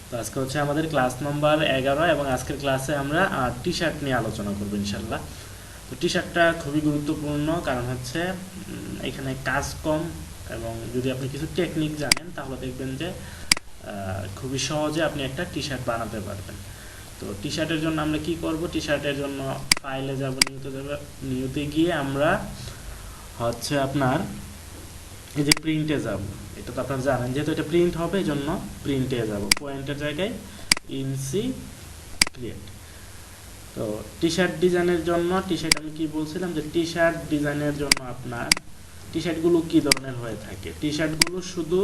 তো আজকে হচ্ছে আমাদের ক্লাস নাম্বার 11 এবং আজকের ক্লাসে আমরা টি শার্ট নিয়ে আলোচনা করবো ইনশাল্লাহ। তো টি শার্টটা খুবই গুরুত্বপূর্ণ, কারণ হচ্ছে এখানে কাজ কম, এবং যদি আপনি কিছু টেকনিক জানেন তাহলে দেখবেন যে খুবই সহজে আপনি একটা টি শার্ট বানাতে পারবেন। তো টি শার্টের জন্য আমরা কি করব, টি শার্টের জন্য ফাইলে যাব, নিউতে গিয়ে আমরা হচ্ছে আপনার এই যে প্রিন্টে যাব। এটা তো আপনারা জানেন, যেহেতু এটা প্রিন্ট হবে এই জন্য প্রিন্টে যাব, পয়েন্টের জায়গায় ইনসি ক্রিয়েট। তো টি শার্ট ডিজাইনের জন্য, টি শার্ট আমি কি বলছিলাম যে টি শার্ট ডিজাইনের জন্য আপনার টি শার্টগুলো কী ধরনের হয়ে থাকে, টি শার্টগুলো শুধু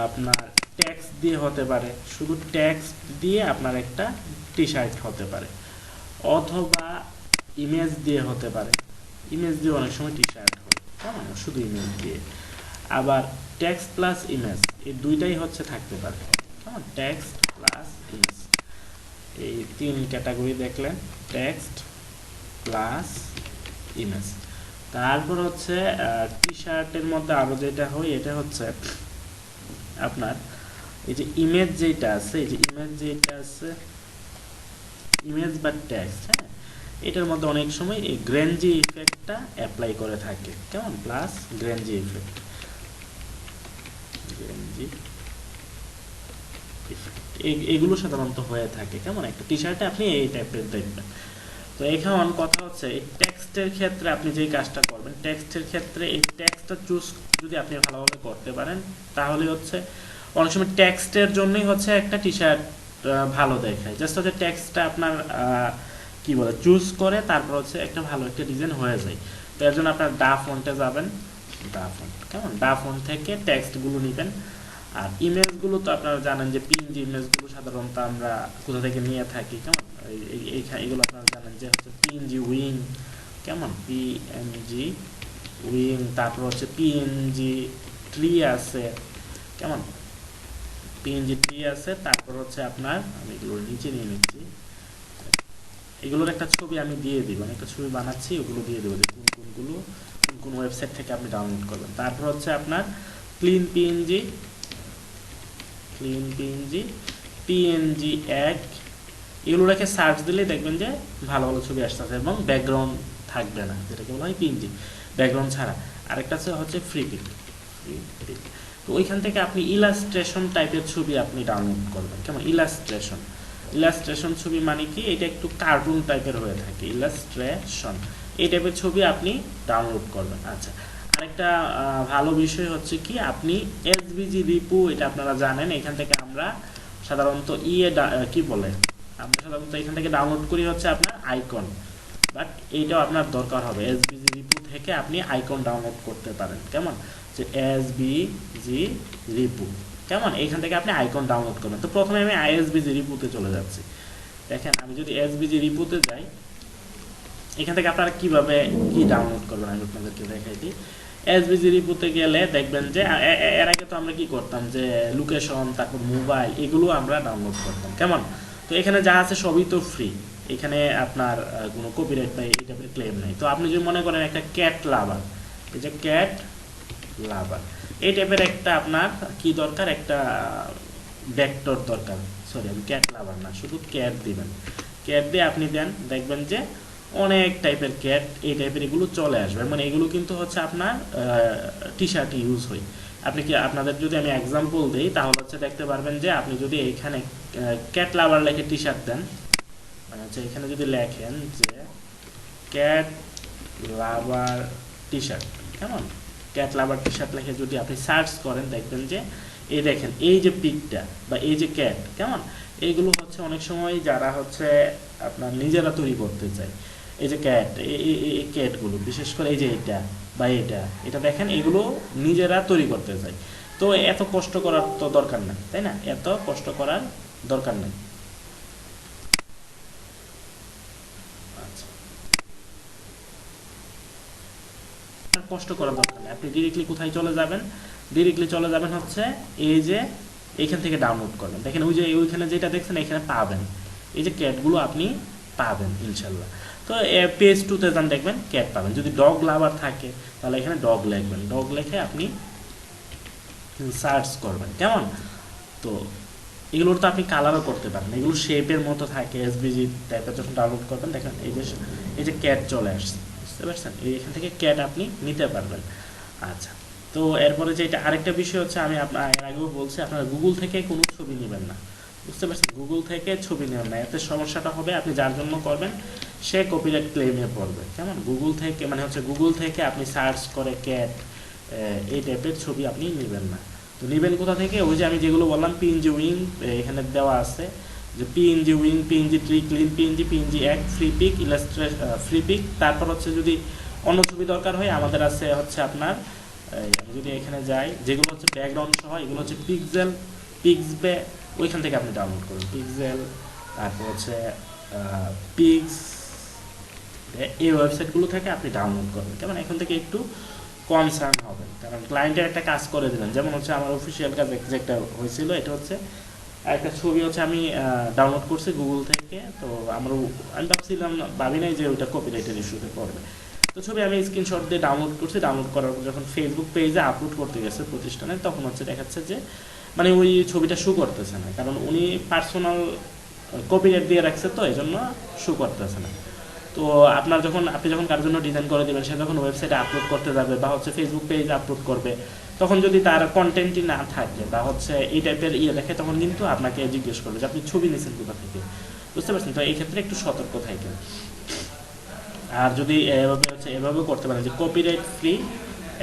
আপনার টেক্সট দিয়ে হতে পারে, শুধু টেক্সট দিয়ে আপনার একটা টি শার্ট হতে পারে, অথবা ইমেজ দিয়ে হতে পারে। ইমেজ দিয়ে অনেক সময় টি শার্ট হয়, কেমন, শুধু ইমেজ দিয়ে। আবার টেক্সট প্লাস ইমেজ, এই দুইটাই হচ্ছে থাকতে পারে, কেমন, টেক্সট প্লাস ইমেজ। এই তিন ক্যাটাগরি দেখলেন, টেক্সট প্লাস ইমেজ। তারপর হচ্ছে টি শার্টের মধ্যে আরও যেটা হয়, এটা হচ্ছে আপনার এই যে ইমেজ যেটা আছে, এই যে ইমেজ যেটা আছে, ইমেজ বা টেক্সট, হ্যাঁ, এটার মধ্যে অনেক সময় এই গ্রেনজি ইফেক্টটা অ্যাপ্লাই করে থাকে, কেমন, প্লাস গ্রেনজি ইফেক্ট, গ্রেনজি এগুলো সাধারণত হয়ে থাকে, কেমন, একটা টি শার্টে আপনি এই টাইপের দেখবেন। তো এখন কথা হচ্ছে এই টেক্সটের ক্ষেত্রে আপনি যেই কাজটা করবেন, টেক্সটের ক্ষেত্রে এই টেক্সটটা চুজ যদি আপনি ভালোভাবে করতে পারেন, তাহলে হচ্ছে অনেক সময় টেক্সটের জন্যই হচ্ছে একটা টি শার্ট ভালো দেখায়, জাস্ট হচ্ছে টেক্সটটা আপনার কি বলে চুজ করে তারপর হচ্ছে একটা ভালো একটা ডিজাইন হয়ে যায়। তো এর জন্য আপনার ডা ফন্টে যাবেন, ডা ফন্ট, কেমন, ডা ফন্ট থেকে টেক্সটগুলো নেবেন। আর ইমেজগুলো তো আপনারা জানেন যে পিএনজি ইমেজগুলো সাধারণত আমরা কোথা থেকে নিয়ে থাকি, কেমন, এইগুলো আপনারা জানেন যে হচ্ছে পিএনজি উইং, কেমন, পিএনজি উইং, তারপর হচ্ছে পিএনজি ট্রি আছে, কেমন, পিএনজি ট্রি আছে। তারপর হচ্ছে আপনার, আমি এগুলোর নিচে নিয়ে নিচ্ছি, এগুলোর একটা ছবি আমি দিয়ে দিব, আমি একটা ছবি বানাচ্ছি, ওগুলো দিয়ে দেবো যে কোন ওয়েবসাইট থেকে আপনি ডাউনলোড করবেন। তারপর হচ্ছে আপনার ক্লিন পিএনজি, পিএনজি এক, এগুলো রেখে সার্চ দিলেই দেখবেন যে ভালো ভালো ছবি আসতেছে এবং ব্যাকগ্রাউন্ড থাকবে না, যেটাকে বলা হয় পিএনজি, ব্যাকগ্রাউন্ড ছাড়া। আরেকটা হচ্ছে ফ্রি পিক। তো ওইখান থেকে আপনি ইলাস্ট্রেশন টাইপের ছবি আপনি ডাউনলোড করবেন, কেমন, ইলাস্ট্রেশন ছবি মানে কি, এটা একটু কার্টুন টাইপের হয়ে থাকে, ইলাস্ট্রেশন এই টাইপের ছবি আপনি ডাউনলোড করবেন। আচ্ছা, আরেকটা ভালো বিষয় হচ্ছে কি, আপনি এসভিজি রিপু, এটা আপনারা জানেন, এখান থেকে আমরা সাধারণত কি বলে, আমরা সাধারণত এখান থেকে ডাউনলোড করি হচ্ছে আপনার আইকন, বাট এইটাও আপনার দরকার হবে, এসভিজি রিপু থেকে আপনি আইকন ডাউনলোড করতে পারেন, কেমন, যে এসভিজি রিপু, কেমন, এইখান থেকে আপনি আইকন ডাউনলোড করবেন। তো প্রথমে আমি এসভিজি রিপুতে চলে যাচ্ছি। দেখেন, আমি যদি এসভিজি রিপুতে যাই, এখান থেকে আপনারা কিভাবে কি ডাউনলোড করবেন আমি আপনাদেরকে দেখাই দিই। এসভিজি রিপুতে গেলে দেখবেন যে এর আগে তো আমরা কি করতাম, যে লোকেশন, তারপর মোবাইল, এগুলো আমরা ডাউনলোড করতাম, কেমন। তো এখানে যা আছে সবই তো ফ্রি, এখানে আপনার কোনো কপিরাইট বা এই টাইপের ক্লেম নেই। তো আপনি যদি মনে করেন একটা ক্যাট লাভার, এই যে ক্যাট লাভার, এই টাইপের একটা আপনার কি দরকার, একটা ভেক্টর দরকার, সরি আমি ক্যাট লাভার না, শুধু ক্যাট দিবেন, ক্যাট দিয়ে আপনি দেন, দেখবেন যে অনেক টাইপের ক্যাট এই টাইপের এগুলো চলে আসবে, মানে এগুলো কিন্তু হচ্ছে আপনার টি শার্ট ইউজ হয়। আপনি কি, আপনাদের যদি আমি এক্সাম্পল দিই তাহলে হচ্ছে দেখতে পারবেন যে আপনি যদি এইখানে ক্যাট লাভার লেখে টি শার্ট দেন, মানে হচ্ছে এখানে যদি লেখেন যে ক্যাট লাভার টি শার্ট, কেমন, ক্যাট লাভার টি শার্ট লেখে যদি আপনি সার্চ করেন, দেখবেন যে এই দেখেন এই যে পিকটা বা এই যে ক্যাট, কেমন, এইগুলো হচ্ছে অনেক সময় যারা হচ্ছে আপনার নিজেরা তৈরি করতে চায়, এই যে ক্যাট, এই ক্যাটগুলো বিশেষ করে এই যে এটা বা এটা দেখেন, এগুলো নিজেরা তৈরি করতে চায়। তো এত কষ্ট করার তো দরকার নেই, তাই না, এত কষ্ট করার দরকার নেই। আচ্ছা, কষ্ট করার দরকার নেই, আপনি ডিরেক্টলি কোথায় চলে যাবেন, ডিরেক্টলি চলে যাবেন হচ্ছে এই যে এইখান থেকে ডাউনলোড করবেন। দেখেন ওই যে ওইখানে যেটা দেখছেন এখানে পাবেন, এই যে ক্যাটগুলো আপনি পাবেন ইনশাল্লাহ। তো পেজ 2-তে যান, দেখবেন ক্যাট পাবেন। যদি ডগ লাভার থাকে তাহলে এখানে ডগ লিখবেন, ডগ লিখে আপনি সার্চ করবেন, কেমন। তো এগুলোর তো আপনি কালারও করতে পারেন, এগুলো শেপের মতো থাকে এসভিজি টাইপের। যখন ডাউনলোড করবেন দেখেন এই যে ক্যাট চলে আসছে, বুঝতে পারছেন, এখান থেকে ক্যাট আপনি নিতে পারবেন। আচ্ছা, তো এরপরে যে এটা আরেকটা বিষয় হচ্ছে, আমি আপনার এর আগেও বলছি, আপনারা গুগল থেকে কোনো ছবি নেবেন না, বুঝতে পারছেন, গুগল থেকে ছবি নেবেন না, এতে সমস্যাটা হবে আপনি যার জন্য করবেন সে কপিরাইট ক্লেমে পড়বে। কেমন, গুগল থেকে মানে হচ্ছে গুগল থেকে আপনি সার্চ করে ক্যাট এই টাইপের ছবি আপনি নেবেন না। তো নেবেন কোথা থেকে, ওই যে আমি যেগুলো বললাম পিএনজি উইং এখানে দেওয়া আছে, যে PNG wing, PNG tree, clean PNG, PNG এক, Freepik, illustrate Freepik. তারপর হচ্ছে যদি অন্য ছবি দরকার হয় আমাদের আছে হচ্ছে আপনার, আমি যদি এখানে যাই, যেগুলো হচ্ছে ব্যাকগ্রাউন্ড সহ, এগুলো হচ্ছে পিক্সেল, পিক্সবে, ওইখান থেকে আপনি ডাউনলোড করুন পিক্সেল। তারপর হচ্ছে পিক্স, এই ওয়েবসাইটগুলো থেকে আপনি ডাউনলোড করবেন। কেমন, এখান থেকে একটু কনসার্ন হবেন, কারণ ক্লায়েন্টের একটা কাজ করে দিলেন। যেমন হচ্ছে আমার অফিসিয়াল কাজ যেটা হয়েছিল, এটা হচ্ছে একটা ছবি হচ্ছে আমি ডাউনলোড করছি গুগল থেকে। তো আমি ভাবি নাই যে ওইটা কপিরাইটের ইস্যুতে পড়বে। তো ছবি আমি স্ক্রিনশট দিয়ে ডাউনলোড করছি, ডাউনলোড করার পর যখন ফেসবুক পেজে আপলোড করতে গেছে প্রতিষ্ঠানে, তখন হচ্ছে দেখাচ্ছে যে মানে ওই ছবিটা শু করতেছে না, কারণ উনি পার্সোনাল কপিরাইট দিয়ে রাখছে, তো এই জন্য শু করতেছে না। তো আপনি যখন কারোর জন্য ডিজাইন করে দেবেন, সে যখন ওয়েবসাইটে আপলোড করতে যাবে বা হচ্ছে ফেসবুক পেজে আপলোড করবে, তখন যদি তার কন্টেন্টই না থাকে বা হচ্ছে এই টাইপের দেখে, তখন কিন্তু আপনাকে জিজ্ঞেস করবে যে আপনি ছবি নিয়েছেন কোথা থেকে, বুঝতে পারছেন। তো এই ক্ষেত্রে একটু সতর্ক থাকেন। আর যদি এভাবে করতে পারেন যে কপিরাইট ফ্রি,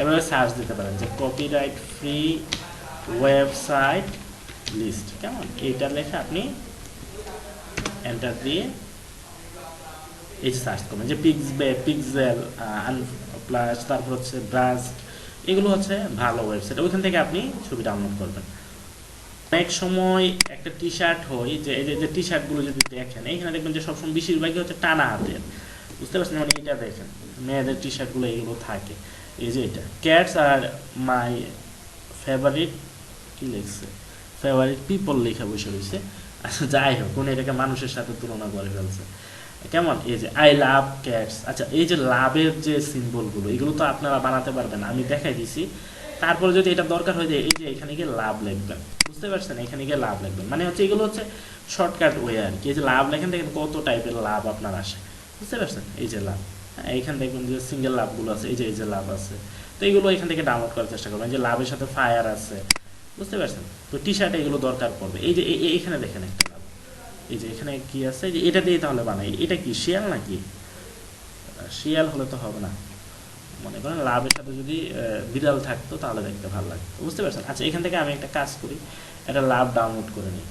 এভাবে সার্চ দিতে পারেন যে কপিরাইট ফ্রি ওয়েবসাইট লিস্ট, কেমন, এইটা লেখে আপনি এন্টার দিয়ে এই সার্চ করবেন যে পিক্সেল প্লাস, তারপর হচ্ছে ব্রাজ, এগুলো হচ্ছে ভালো ওয়েবসাইট, ওইখান থেকে আপনি ছবি ডাউনলোড করবেন। অনেক সময় একটা টি শার্ট হয়, যে এই যে টি শার্টগুলো যদি দেখেন, এইখানে দেখবেন যে সবসময় বেশিরভাগই হচ্ছে টানা হাতের, বুঝতে পারছেন, মানে এটা দেখেন মেয়েদের টি শার্টগুলো এইগুলো থাকে। এই যে এটা ক্যাটস আর মাই ফেভারিট, কি লিখছে, ফেভারিট পিপল লেখা বসে রয়েছে। আচ্ছা যাই হোক, কোন এটাকে মানুষের সাথে তুলনা করে ফেলছে। কেমন, এই যে আই লাভ ক্যাটস। আচ্ছা, এই যে লাভের যে সিম্বলগুলো, এগুলো তো আপনারা বানাতে পারবেন, আমি দেখাই দিছি। তারপরে যদি এটা দরকার হয়ে যায়, এই যে এখানে গিয়ে লাভ লিখবেন, বুঝতে পারছেন, এখানে গিয়ে লাভ লিখবেন, মানে হচ্ছে এগুলো হচ্ছে শর্টকাট ওয়ে আর কি। এই যে লাভ লেখেন, দেখেন কত টাইপের লাভ আপনার আসে, বুঝতে পারছেন, এই যে লাভ। হ্যাঁ, এইখানে দেখবেন যে সিঙ্গেল লাভগুলো আছে, এই যে লাভ আছে। তো এগুলো এখান থেকে ডাউনলোড করার চেষ্টা করবেন। যে লাভের সাথে ফায়ার আছে, বুঝতে পারছেন। তো টি শার্টে এগুলো দরকার পড়বে। এই যে এইখানে দেখেন একটা লাভ, এই যে এখানে কি আছে, যে এটা দিয়ে তাহলে বানাই। এটা কি শিয়াল নাকি? শিয়াল হলে তো হবে না, মনে করেন লাভের সাথে যদি বিড়াল থাকতো তাহলে দেখতে ভালো লাগতো, বুঝতে পারছেন। আচ্ছা, এখান থেকে আমি একটা কাজ করি, একটা লাভ ডাউনলোড করে নিই।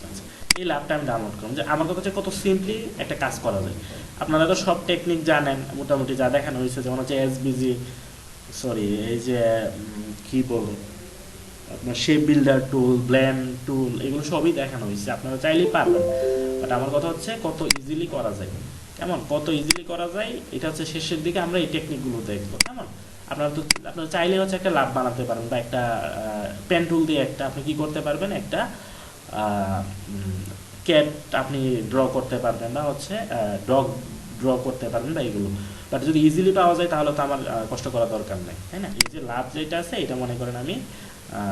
আচ্ছা, এই লাভটা আমি ডাউনলোড করলাম। যে আমার কথা হচ্ছে কত সিম্পলি একটা কাজ করা যায়। আপনারা তো সব টেকনিক জানেন মোটামুটি, যা দেখানো হয়েছে, যেমন হচ্ছে এসবিজি, সরি, এই যে কি বলবো আপনার শেপ বিল্ডার টুল, ব্লেন্ড টুল, এগুলো সবই দেখানো হয়েছে, আপনারা চাইলেই পারবেন। বাট আমার কথা হচ্ছে কত ইজিলি করা যায়, কেমন, কত ইজিলি করা যায়, এটা হচ্ছে শেষের দিকে আমরা এই টেকনিকগুলো দেখবো। কেমন, আপনারা চাইলে হচ্ছে একটা লাভ বানাতে পারেন, বা একটা পেন টুল দিয়ে একটা আপনি কি করতে পারবেন, একটা ক্যাট আপনি ড্র করতে পারবেন, বা হচ্ছে ডগ ড্র করতে পারবেন, বা এগুলো। বাট যদি ইজিলি পাওয়া যায় তাহলে তো আমার কষ্ট করা দরকার নেই, তাই না। এই যে লাভ যেটা আছে, এটা মনে করেন আমি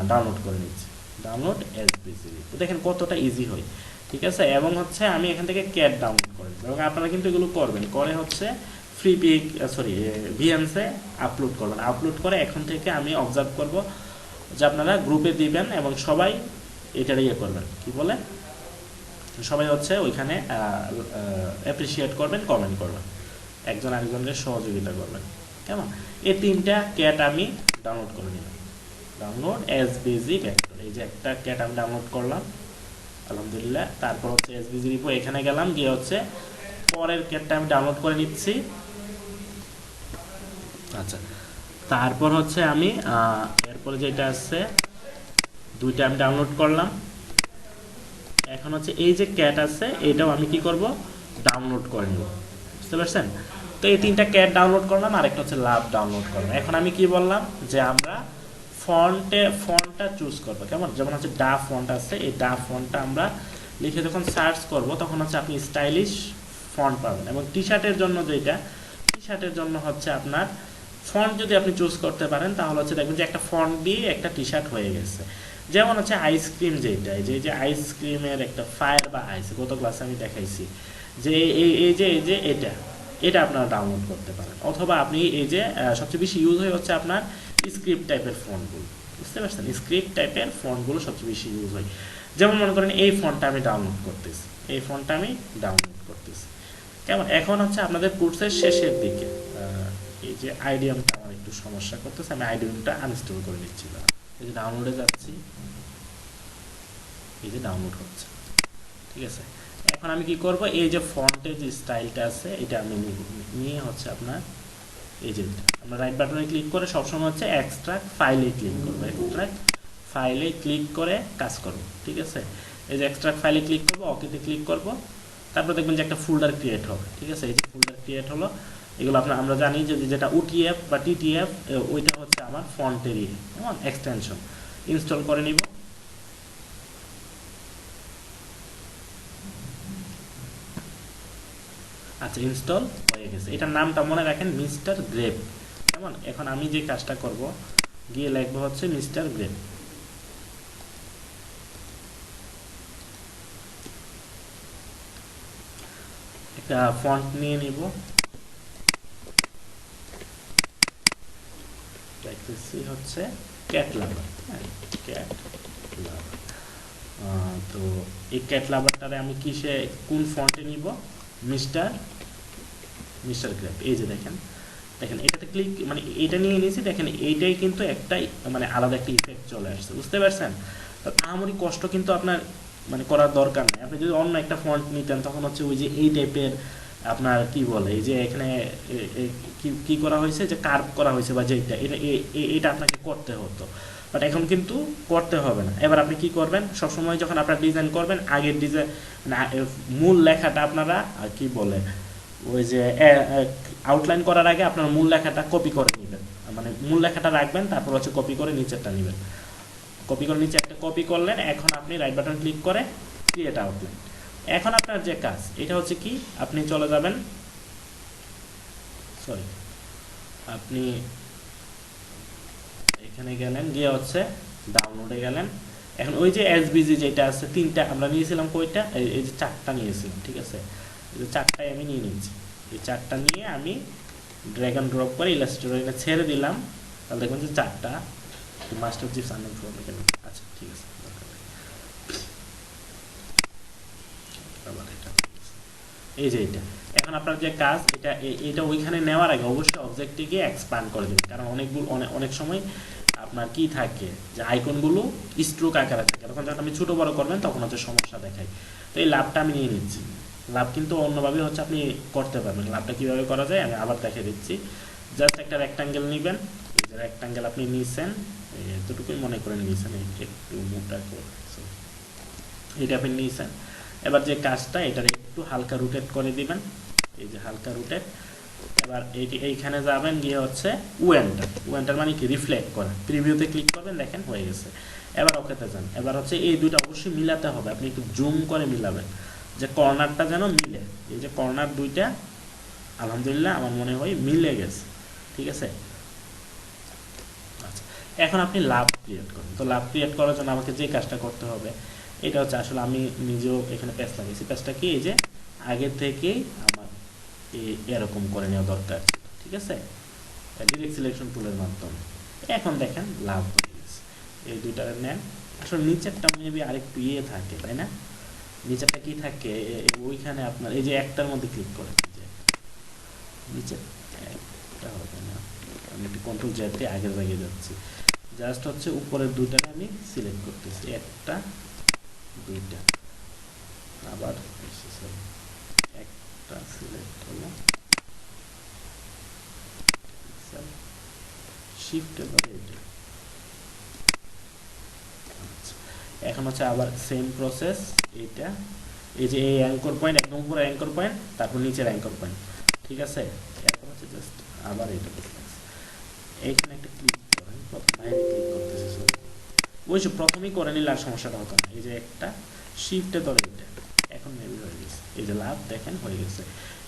ডাউনলোড করে নিচ্ছি, ডাউনলোড এসবিসিডি। তো দেখেন কতটা ইজি হয়, ঠিক আছে। এবং হচ্ছে আমি এখান থেকে ক্যাট ডাউনলোড করে দেবো, এবং আপনারা কিন্তু এগুলো করবেন, করে হচ্ছে ফ্রি পিক, সরি, ভিএনসে আপলোড করবেন। আপলোড করে এখন থেকে আমি অবজার্ভ করব যে আপনারা গ্রুপে দিবেন, এবং সবাই এটার করবেন, কি বলে, সবাই হচ্ছে ওইখানে অ্যাপ্রিসিয়েট করবেন, কমেন্ট করবেন, একজন আরেকজনের সহযোগিতা করবেন। কেমন, এই তিনটা ক্যাট আমি ডাউনলোড করে নিলাম, ডাউনলোড এসবিজি ভেক্টর। এই যে একটা ক্যাট আমি ডাউনলোড করলাম, আলহামদুলিল্লাহ। তারপর হচ্ছে এসবিজি রিপো, এখানে গেলাম, গিয়ে হচ্ছে পরের ক্যাটটা আমি ডাউনলোড করে নিচ্ছি। আচ্ছা, তারপর হচ্ছে আমি এরপরে যেটা আছে, দুইটা আমি ডাউনলোড করলাম। এখন হচ্ছে এই যে ক্যাট আছে, এটাও আমি কি করব, ডাউনলোড করে নেব, বুঝতে পারছেন। তো এই তিনটা ক্যাট ডাউনলোড করলাম, আর একটা হচ্ছে লাভ ডাউনলোড করলাম। এখন আমি কি বললাম, যে আমরা ফন্টটা চুজ করবো, কেমন, যেমন হচ্ছে ডা ফন্ট আছে, এই ডা ফন্টটা আমরা লিখে যখন সার্চ করব, তখন হচ্ছে আপনি স্টাইলিশ ফন্ট পাবেন। এবং টি শার্টের জন্য যেটা, টি শার্টের জন্য হচ্ছে আপনার ফন্ট যদি আপনি চুজ করতে পারেন, তাহলে হচ্ছে দেখবেন যে একটা ফন্ট দিয়ে একটা টি শার্ট হয়ে গেছে। যেমন হচ্ছে আইসক্রিম, যেটা এই যে আইসক্রিমের একটা ফায়ার বা আইস, গত ক্লাসে আমি দেখাইছি যে এই যে এটা এটা আপনারা ডাউনলোড করতে পারেন, অথবা আপনি এই যে সবচেয়ে বেশি ইউজ হয় হচ্ছে আপনার স্ক্রিপ্ট টাইপের ফন্টগুলো, বুঝতে পারছেন? স্ক্রিপ্ট টাইপের ফন্টগুলো সবচেয়ে বেশি ইউজ হয়। যেমন মনে করেন এই ফন্টটা আমি ডাউনলোড করতেছি, এই ফন্টটা আমি ডাউনলোড করতেছি, কেমন? এখন হচ্ছে আপনাদের কোর্সের শেষের দিকে এই যে আইডিয়ামটা আমার একটু সমস্যা করতেছে, আমি আইডিয়ামটা আনইনস্টল করে নিচ্ছি। এই যে ডাউনলোডে যাচ্ছি, এই যে ডাউনলোড হচ্ছে, ঠিক আছে? এখন আমি কি করব, এই যে ফন্টের যে স্টাইলটা আছে এটা আমি নিয়ে হচ্ছে আপনার এই যে আমরা রাইট বাটনে ক্লিক করে সবসময় হচ্ছে এক্সট্রাক্ট ফাইলে ক্লিক করবো, এক্সট্রাক্ট ফাইলে ক্লিক করে কাজ করব, ঠিক আছে? এই যে এক্সট্রাক্ট ফাইলে ক্লিক করব, ওকেতে ক্লিক করব, তারপর দেখবেন যে একটা ফোল্ডার ক্রিয়েট হবে, ঠিক আছে? এই যে ফোল্ডার ক্রিয়েট হলো, এগুলো আমরা জানি যে যেটা ওটিএফ বা টিটিএফ, ওইটা হচ্ছে আমার ফন্টেরই এক্সটেনশন। ইনস্টল করে নিব। আচ্ছা, ইনস্টল হয়ে গেছে। এটার নামটা মনে রাখেন মিস্টার গ্রেপ, কেমন? এখন আমি যে কাজটা করব, গিয়ে লিখবো হচ্ছে মিস্টার গ্রেপ। একটা ফন্ট নিয়ে নিব, লিখতেছি হচ্ছে ক্যাট লাভার, ক্যাট লাভার। তো এই ক্যাট লাভারটারে আমি কোন ফন্টে নিব? Mister mister grape. এই যে দেখেন দেখেন এটাতে ক্লিক, মানে এটা নিয়ে নিয়েছি, দেখেন এইটাই কিন্তু একটাই মানে আলাদা একটা ইফেক্ট চলে আসছে, বুঝতে পারছেন? আমারই কষ্ট কিন্তু আপনার মানে করার দরকার নেই। আপনি যদি অন্য একটা ফন্ট নিতেন তখন হচ্ছে ওই যে এই টাইপের আপনার কি বলে, এই যে এখানে কি করা হয়েছে, যে কার্ভ করা হয়েছে বা যেটা এটা আপনাকে করতে হতো, বাট এখন কিন্তু করতে হবে না। এবার আপনি কি করবেন, সবসময় যখন আপনার ডিজাইন করবেন, আগের ডিজাইন মূল লেখাটা আপনারা কি বলে ওই যে আউটলাইন করার আগে আপনার মূল লেখাটা কপি করে নেবেন, মানে মূল লেখাটা রাখবেন, তারপর হচ্ছে কপি করে নিচেরটা নেবেন, কপি করে নিচে একটা কপি করলেন। এখন আপনি রাইট বাটন ক্লিক করে ক্রিয়েট আউটলাইন। এখন আপনার যে কাজ এটা হচ্ছে কি, আপনি চলে যাবেন, সরি, আপনি এখানে গেলেন, গিয়ে হচ্ছে ডাউনলোডে গেলেন। এখন ওই যে এসবিজি যেটা আছে, তিনটা আমরা নিয়েছিলাম, কয়টা? এই যে চারটা নিয়েছিলাম, ঠিক আছে? এই যে চারটাই আমি নিয়ে নিয়েছি। এই চারটা নিয়ে আমি ড্র্যাগ অ্যান্ড ড্রপ করে ইলাস্ট্রেটরে ছেড়ে দিলাম, তাহলে দেখবেন যে চারটা মাস্টার চিপস আনলাম। আচ্ছা, ঠিক আছে, এই যে এটা। এখন আপনার যে কাজ, এটা ওইখানে নেওয়ার আগে অবশ্যই অবজেক্টে গিয়ে এক্সপ্যান্ড করে দেবেন, কারণ অনেক সময় আপনার কি থাকে যে আইকনগুলো স্ট্রোক আকারে থাকে, তখন যখন আপনি ছোটো বড় করবেন তখন হচ্ছে সমস্যা দেখায়। তো এই লাভটা আমি নিয়ে নিচ্ছি। লাভ কিন্তু অন্যভাবে হচ্ছে আপনি করতে পারবেন। লাভটা কীভাবে করা যায় আমি আবার দেখিয়ে দিচ্ছি। জাস্ট একটা রেক্টাঙ্গেল নেবেন, এই যে রেক্টাঙ্গেল আপনি নিয়েছেন, এতটুকুই মনে করে নিয়েছেন, একটু মোটা করে এটা আপনি নিয়েছেন। এবার যে কাজটা, এটার একটু হালকা রোটেট করে দিবেন, এই যে হালকা রোটেট। এবার এইখানে যাবেন, গিয়ে হচ্ছে ওয়েন্টার মানে কি, রিফ্লেক্ট করা, প্রিভিউতে ক্লিক করবেন, দেখেন হয়ে গেছে। এবার ওকেতে যান। এবার হচ্ছে এই দুইটা অবশ্যই মিলাতে হবে, আপনি একটু জুম করে মিলাবেন, যে কর্নারটা যেন মিলে। এই যে কর্নার দুইটা আলহামদুলিল্লাহ আমার মনে হয় মিলে গেছে, ঠিক আছে? আচ্ছা, এখন আপনি লাভ ক্রিয়েট করুন। তো লাভ ক্রিয়েট করার জন্য আমাকে যে কাজটা করতে হবে, এটা হচ্ছে আসলে আমি নিজেও এখানে প্যাচ লাগিয়েছি। প্যাচটা কি, এই যে আগে থেকেই আমার এরকম করে নেওয়া দরকার, ঠিক আছে? ডিরেক্ট সিলেকশন টুলের মাধ্যমে এখন দেখেন লাভ হয়ে গেছে। এই দুইটা নেন। আসলে নিচেরটা মেবি আরেকটু থাকে, তাই না? নিচেরটা কি থাকে, ওইখানে আপনার এই যে একটার মধ্যে ক্লিক করে, যে নিচের একটা হবে না, আমি একটু কন্ট্রোল জেডতে আগের জায়গায় যাচ্ছি। জাস্ট হচ্ছে উপরের দুইটাকে আমি সিলেক্ট করতেছি, একটা দুইটা, আবার একটা সিলেক্ট হলো, শিফট এবারে এটা। এখন হচ্ছে আবার সেম প্রসেস, এইটা এই যে এই অ্যাঙ্কর পয়েন্ট, একদম উপরে অ্যাঙ্কর পয়েন্ট, তারপর নিচের অ্যাঙ্কর পয়েন্ট, ঠিক আছে? এখন হচ্ছে জাস্ট আবার এটা এইখানে একটা ক্লিক করেন, প্রথমে ক্লিক করতেছে, সরি ওই যে প্রথমেই করে নিলে আর সমস্যাটা হতো না। এই যে একটা শিফটে ধরে এটা, এখন মেবি হয়ে গেছে। এই যে লাভ দেখেন হয়ে গেছে।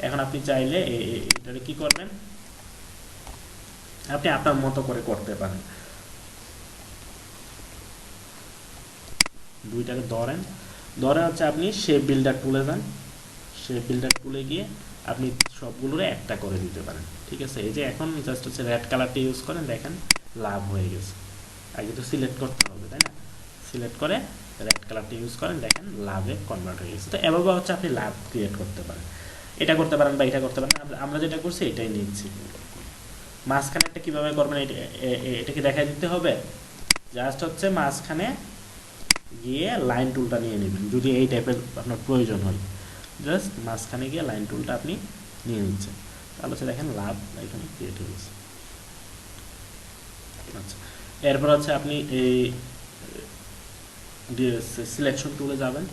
এখন আপনি চাইলে এটারে কি করবেন, আপনি আপনার মতো করে করতে পারেন। দুইটাকে ধরেন, ধরে হচ্ছে আপনি শেপ বিল্ডার টুলে যান, শেপ বিল্ডার টুলে গিয়ে আপনি সবগুলোরে একটা করে দিতে পারেন। ঠিক আছে, এই যে এখন জাস্ট হচ্ছে রেড কালারটি ইউজ করেন, দেখেন লাভ হয়ে গেছে। আগে তো সিলেক্ট করতে হবে, তাই না? সিলেক্ট করে রেড কালারটি ইউজ করেন, দেখেন লাভে কনভার্ট হয়ে গেছে। তো এভাবে হচ্ছে আপনি লাভ ক্রিয়েট করতে পারেন, এটা করতে পারেন বা এটা করতে পারেন। আমরা যেটা করছি এটাই নিচ্ছি। মাঝখানেরটা কীভাবে করবেন এটাকে দেখাই দিতে হবে। জাস্ট হচ্ছে মাঝখানে গিয়ে লাইন টুলটা নিয়ে নেবেন, যদি এই টাইপের আপনার প্রয়োজন হয়। জাস্ট মাঝখানে গিয়ে লাইন টুলটা আপনি নিয়ে নিচ্ছেন, তাহলে হচ্ছে দেখেন লাভ এখানে ক্রিয়েট হয়ে গেছে। আচ্ছা, এরপর হচ্ছে আপনি এই সিলেকশন টুলে যাবেন,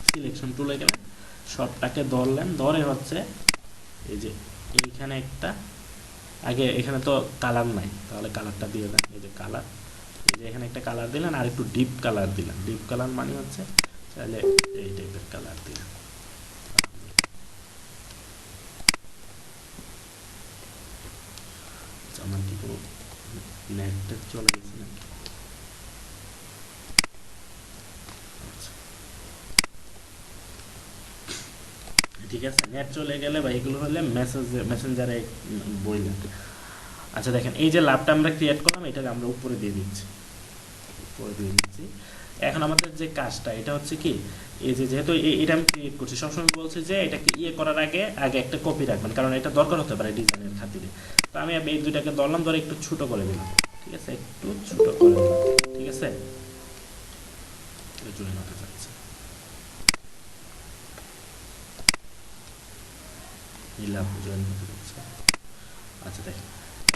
সিলেকশন টুলে গেলেন, সবটাকে ধরলেন, ধরে হচ্ছে এই যে এইখানে একটা, আগে এখানে তো কালার নাই, তাহলে কালারটা দিয়ে দেন। এই যে কালার, এই যে এখানে একটা কালার দিলেন, আর একটু ডিপ কালার দিলেন। ডিপ কালার মানে হচ্ছে তাহলে এই টাইপের কালার দিলেন। আমার কি কোনো নেটটা চলে গেছে নাকি? ঠিক আছে, নেট চলে গেলে বা এগুলো হলে মেসেঞ্জারে বললেন। আচ্ছা দেখেন, এই যে লাভটা আমরা ক্রিয়েট করলাম, এটাকে আমরা উপরে দিয়ে দিচ্ছি, উপরে দিয়ে দিচ্ছি। এখন আমাদের যে কাজটা, এটা হচ্ছে কি, এই যে যেহেতু এটা আমি ক্রিয়েট করছি, সবসময় বলছি যে এটাকে করার আগে আগে একটা কপি রাখবেন, কারণ এটা দরকার হতে পারে ডিজাইনের খাতিরে। তো আমি এই দুইটাকে ধরলাম, ধরে একটু ছোট করে দিলাম। ঠিক আছে, একটু ছোট করে দিলাম। ঠিক আছে, জুড়ে নিতে যাচ্ছে, নিলাম, জয়েন হতে যাচ্ছে। আচ্ছা দেখেন,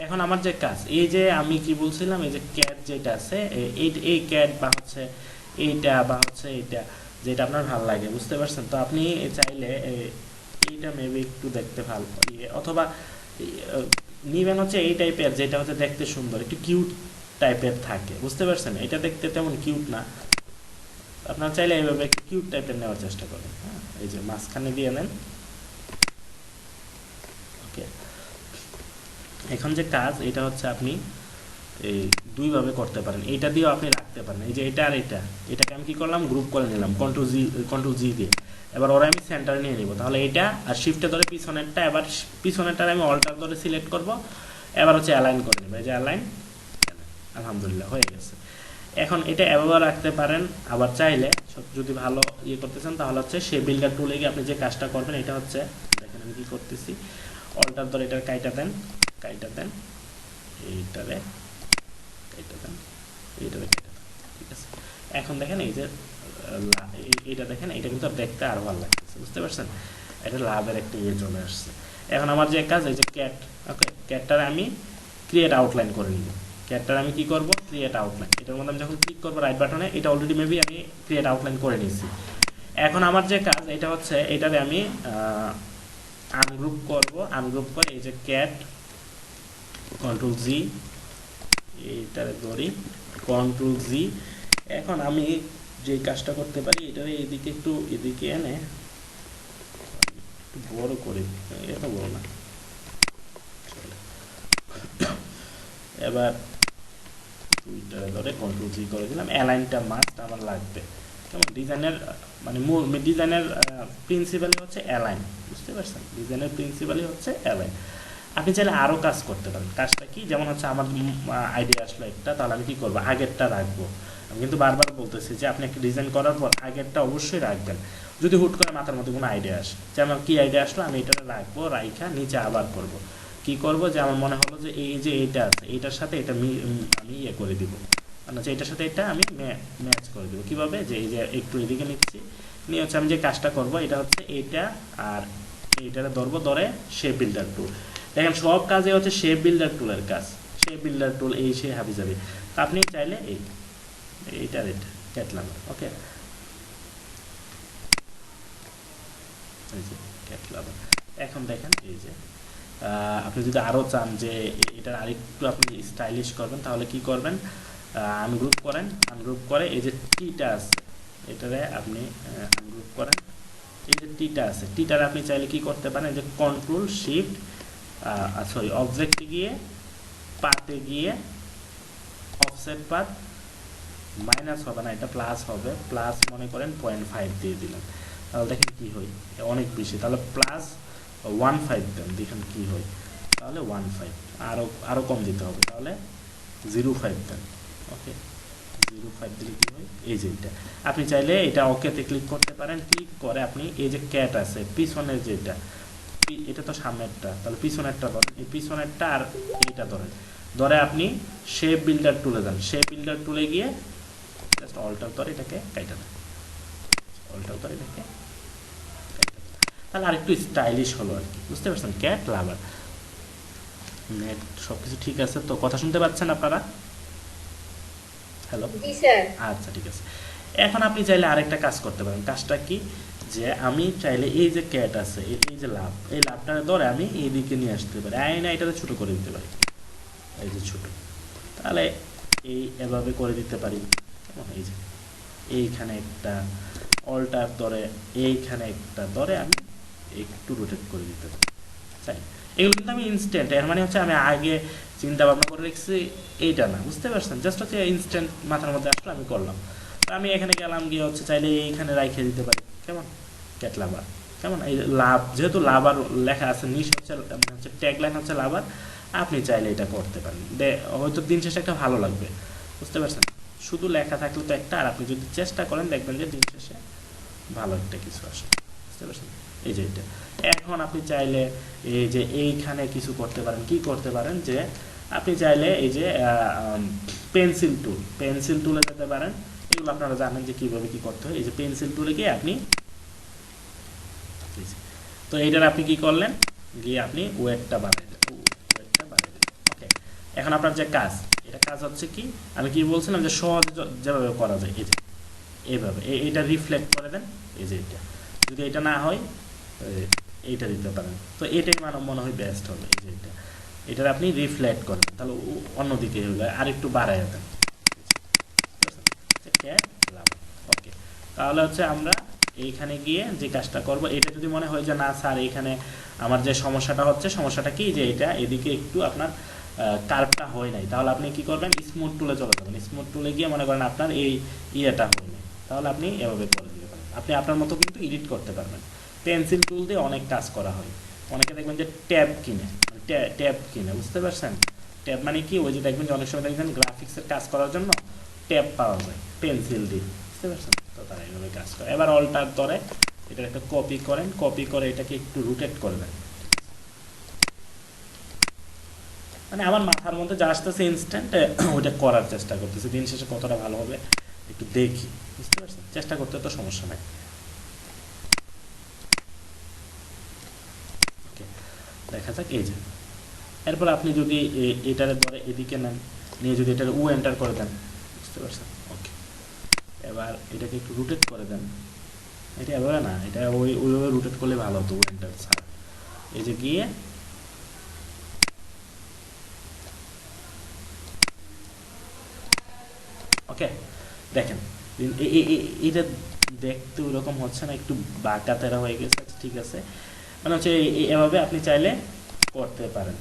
এখন আমার যে কাজ, এই যে আমি কি বলছিলাম, এই যে ক্যাট যেটা আছে, এই ক্যাট বা হচ্ছে এইটা বা হচ্ছে এইটা, যেটা আপনার ভালো লাগে, বুঝতে পারছেন? তো আপনি চাইলে এইটা মেবি একটু দেখতে ভালো, অথবা নিবেন হচ্ছে এই টাইপের, যেটা হচ্ছে দেখতে সুন্দর, একটু কিউট টাইপের থাকে, বুঝতে পারছেন? এটা দেখতে তেমন কিউট না, আপনার চাইলে এইভাবে একটু কিউট টাইপের নেওয়ার চেষ্টা করেন। হ্যাঁ, এই যে মাঝখানে দিয়ে নেন। ওকে, এখন যে কাজ, এটা হচ্ছে আপনি এই দুইভাবে করতে পারেন, এইটা দিয়েও আপনি রাখতে পারেন। এই যে এটা আর এটাকে আমি কি করলাম, গ্রুপ করে নিলাম কন্ট্রোল জি দিয়ে। এবার ওরা আমি সেন্টারে নিয়ে নিব, তাহলে এটা আর শিফটে ধরে পিছনেরটা, এবার পিছনেরটা আমি অল্টার ধরে সিলেক্ট করব, এবার হচ্ছে অ্যালাইন করে নেব। এই যে অ্যালাইন, আলহামদুলিল্লাহ হয়ে গেছে। এখন এটা এভাবে রাখতে পারেন, আবার চাইলে যদি ভালো করতে চান, তাহলে হচ্ছে সে বিল্ডার টুলে গিয়ে আপনি যে কাজটা করবেন, এটা হচ্ছে দেখেন আমি কি করতেছি, অল্টার ধরে এটার কাইটা দেন, এইটারে কাইটা দেন, এইটারে কাইটা দেন। ঠিক আছে, এখন দেখেন এই যে এইটা দেখেন, এটা কিন্তু দেখতে আরো ভালো লাগতেছে, বুঝতে পারছেন? এটা লাভের একটা চলে আসছে। এখন আমার যে কাজ, এই যে ক্যাট, ওকে, ক্যাটটারে আমি ক্রিয়েট আউটলাইন করে নিব। ক্যাটটার আমি কি করব, ক্রিয়েট আউটলাইন, এটার মধ্যে আমি যখন ক্লিক করবো রাইট বাটনে, এটা অলরেডি মেবি আমি ক্রিয়েট আউটলাইন করে নিয়েছি। এখন আমার যে কাজ, এটা হচ্ছে এটারে আমি আনগ্রুপ করব, আনগ্রুপ করে এই যে ক্যাট কন্ট্রোল জি, এইটারে ধরি কন্ট্রোল জি। এখন আমি যে কাজটা করতে পারি, এটারে এদিকে একটু এদিকে এনে একটু বড় করে, এত বড় না, এবার টুইটারে ধরে কন্ট্রোল জি করে দিলাম। অ্যালাইনটা মাস্ট আমার লাগবে, যেমন ডিজাইনের মানে ডিজাইনের প্রিন্সিপালই হচ্ছে অ্যালাইন, বুঝতে পারছেন? ডিজাইনের প্রিন্সিপালই হচ্ছে অ্যালাইন। আপনি চাইলে আরও কাজ করতে পারেন। কাজটা কি, যেমন হচ্ছে আমার আইডিয়া আসলো একটা, তাহলে আমি কী করবো, আগেরটা রাখবো। আমি কিন্তু বারবার বলতেছি যে আপনি একটা ডিজাইন করার পর আগেরটা অবশ্যই রাখবেন। যদি হুট করে মাথার মধ্যে কোনো আইডিয়া আসে, যে আমার কী আইডিয়া আসলো, আমি এটা রাখবো, রাইখা নিচে আবার করব। কি করব, যে আমার মনে হলো যে এই যে এইটা আছে, এইটার সাথে এটা আমি করে দিব, মানে যে এটার সাথে এটা আমি ম্যাচ করে দেবো। কীভাবে, যে এই যে একটু এদিকে নিচ্ছি, নিয়ে হচ্ছে আমি যে কাজটা করব, এটা হচ্ছে এইটা আর এইটারে ধরবো, ধরে শেপ বিল্ডার টুল। দেখেন সব কাজে হচ্ছে শেপ বিল্ডার টুলের কাজ, শেপ বিল্ডার টুল এই সে হাবি যাবে। আপনি চাইলে এইটার এটা ক্যাটলাম, ওকে, এই যে ক্যাটলাম। এখন দেখেন এই যে আপনি যদি আরও চান যে এটার আরেকটু আপনি স্টাইলিশ করবেন, তাহলে কি করবেন, আনগ্রুপ করেন, আনগ্রুপ করে এই যে টিটা আছে, এটারে আপনি আনগ্রুপ করেন। এই যে টিটা আছে, টিটারে আপনি চাইলে কি করতে পারেন, যে কন্ট্রোল শিফট সরি অবজেক্টে গিয়ে পাতে গিয়ে অফসেট পাথ মাইনাস হবে না, এটা প্লাস হবে, প্লাস মনে করেন 0.5 দিয়ে দিলাম, তাহলে দেখেন কি হয়, অনেক বেশি, তাহলে প্লাস 1.5 দেন, দেখেন কি হয়, তাহলে 1.5, আরও কম দিতে হবে, তাহলে 0.5 দেন। ওকে, 0.5 দিলে কি হয়, এই যে এটা আপনি চাইলে এটা ওকেতে ক্লিক করতে পারেন। ক্লিক করে আপনি এই যে ক্যাট আছে পিছনের যেটা, এটা তো সামনেরটা, তাহলে পিছনেরটা ধরেন, এই পিছনেরটা আর এইটা ধরেন, ধরে আপনি শেপ বিল্ডার টুলে যান, শেপ বিল্ডার টুলে গিয়ে জাস্ট অল্টার ধরে এটাকে কাইটা দেন, অল্টার ধরে এটাকে কাইটা দেন, তাহলে আরেকটু স্টাইলিশ হলো আর কি, বুঝতে পারছেন। ক্যাট লাভার নেট সব কিছু ঠিক আছে তো, কথা শুনতে পাচ্ছেন আপনারা? হ্যালো, আচ্ছা ঠিক আছে। এখন আপনি চাইলে আরেকটা কাজ করতে পারেন, কাজটা কি, যে আমি চাইলে এই যে ক্যাট আছে, এই যে লাভ, এই লাভটা ধরে আমি এইদিকে নিয়ে আসতে পারি, না এটাতে ছোট করে দিতে পারি, এই যে ছোট, তাহলে এই এভাবে করে দিতে পারি, এই যে এইখানে একটা অল্টার ধরে, এইখানে একটা ধরে আমি একটু রোটেট করে দিতে পারি, চাই। এগুলো কিন্তু আমি ইনস্ট্যান্ট, এর মানে হচ্ছে আমি আগে চিন্তা ভাবনা করে রেখেছি এইটা না, বুঝতে পারছেন, জাস্ট হচ্ছে ইনস্ট্যান্ট মাথার মধ্যে আসলে আমি করলাম। তো আমি এখানে গেলাম, গিয়ে হচ্ছে চাইলে এইখানে রাইখে দিতে পারি, কেমন, ক্যাট লাভার, কেমন, এই লাভ, যেহেতু লাভার লেখা আছে, নিচ হচ্ছে ট্যাগ লাইন হচ্ছে লাভার, আপনি চাইলে এটা করতে পারেন, হয়তো দিন শেষে একটা ভালো লাগবে, বুঝতে পারছেন। শুধু লেখা থাকলে তো একটা, আর আপনি যদি চেষ্টা করেন দেখবেন যে দিন শেষে ভালো একটা কিছু আসে, বুঝতে পারছেন। এই যে এটা এখন আপনি চাইলে এই যে এইখানে কিছু করতে পারেন, কি করতে পারেন, যে আপনি চাইলে এই যে পেন্সিল টুলে যেতে পারেন, এগুলো আপনারা জানেন যে কীভাবে কী করতে হয়। এই যে পেন্সিল টুলে গিয়ে আপনি, তো এইটার আপনি কি করলেন, গিয়ে আপনি ওয়েটটা বাড়াই দেন, ওকে। এখন আপনার যে কাজ, এটা কাজ হচ্ছে কি, আমি কি বলছিলাম, যে সহজ যেভাবে করা যায়, এই যে এইভাবে এইটা রিফ্লেক্ট করে দেন, এই যে এটা, যদি এটা না হয় এইটা দিতে পারেন, তো এটাই মনে হয় বেস্ট হবে। এই যে এটার আপনি রিফ্লেক্ট করেন, তাহলে অন্যদিকে হয়ে যায়, আর একটু বাড়াই দেন, ওকে। তাহলে হচ্ছে আমরা এইখানে গিয়ে যে কাজটা করব, এটা যদি মনে হয় যে না স্যার এইখানে আমার যে সমস্যাটা হচ্ছে, সমস্যাটা কি, যে এটা এদিকে একটু আপনার কার্ভটা হয় নাই, তাহলে আপনি কি করবেন, স্মুথ টুলে চলে যাবেন, স্মুথ টুলে গিয়ে মনে করেন আপনার এই ইয়েটা হয় নাই, তাহলে আপনি এভাবে করে দিতে পারেন, আপনি আপনার মতো কিন্তু এডিট করতে পারবেন। পেন্সিল টুল দিয়ে অনেক কাজ করা হয়, অনেকে দেখবেন যে ট্যাব কিনে, বুঝতে পারছেন। ট্যাব মানে কি, ওই যে দেখবেন যে অনেক সময় দেখবেন গ্রাফিক্সের কাজ করার জন্য ট্যাব পাওয়া যায় পেন্সিল দিয়ে, বুঝতে পারছেন, তো তারা এইভাবে কাজ করে। এবার অল্টার ধরে এটা একটা কপি করেন, কপি করে এটাকে একটু রোটেট করে দেন, মানে আমার মাথার মধ্যে যা আসতেছে ইনস্ট্যান্ট ওইটা করার চেষ্টা করতেছি, দিন শেষে কতটা ভালো হবে একটু দেখি, বুঝতে পারছেন, চেষ্টা করতে তো সমস্যা নাই। ওকে, দেখা যাক। এই যে এরপর আপনি যদি এটার ধরে এদিকে নেন, নিয়ে যদি এটার এন্টার করে দেন, বুঝতে পারছেন। ওকে, এবার এটাকে একটু রোটেট করে দেন, এটা এভাবে না, এটা ওইভাবে রোটেট করলে ভালো হতো, এন্টার ছাড়া। এই যে গিয়ে ওকে, দেখেন এটা দেখতে ওরকম হচ্ছে না, একটু বাঁকা তেরা হয়ে গেছে, ঠিক আছে, মানে হচ্ছে এভাবে আপনি চাইলে করতে পারেন,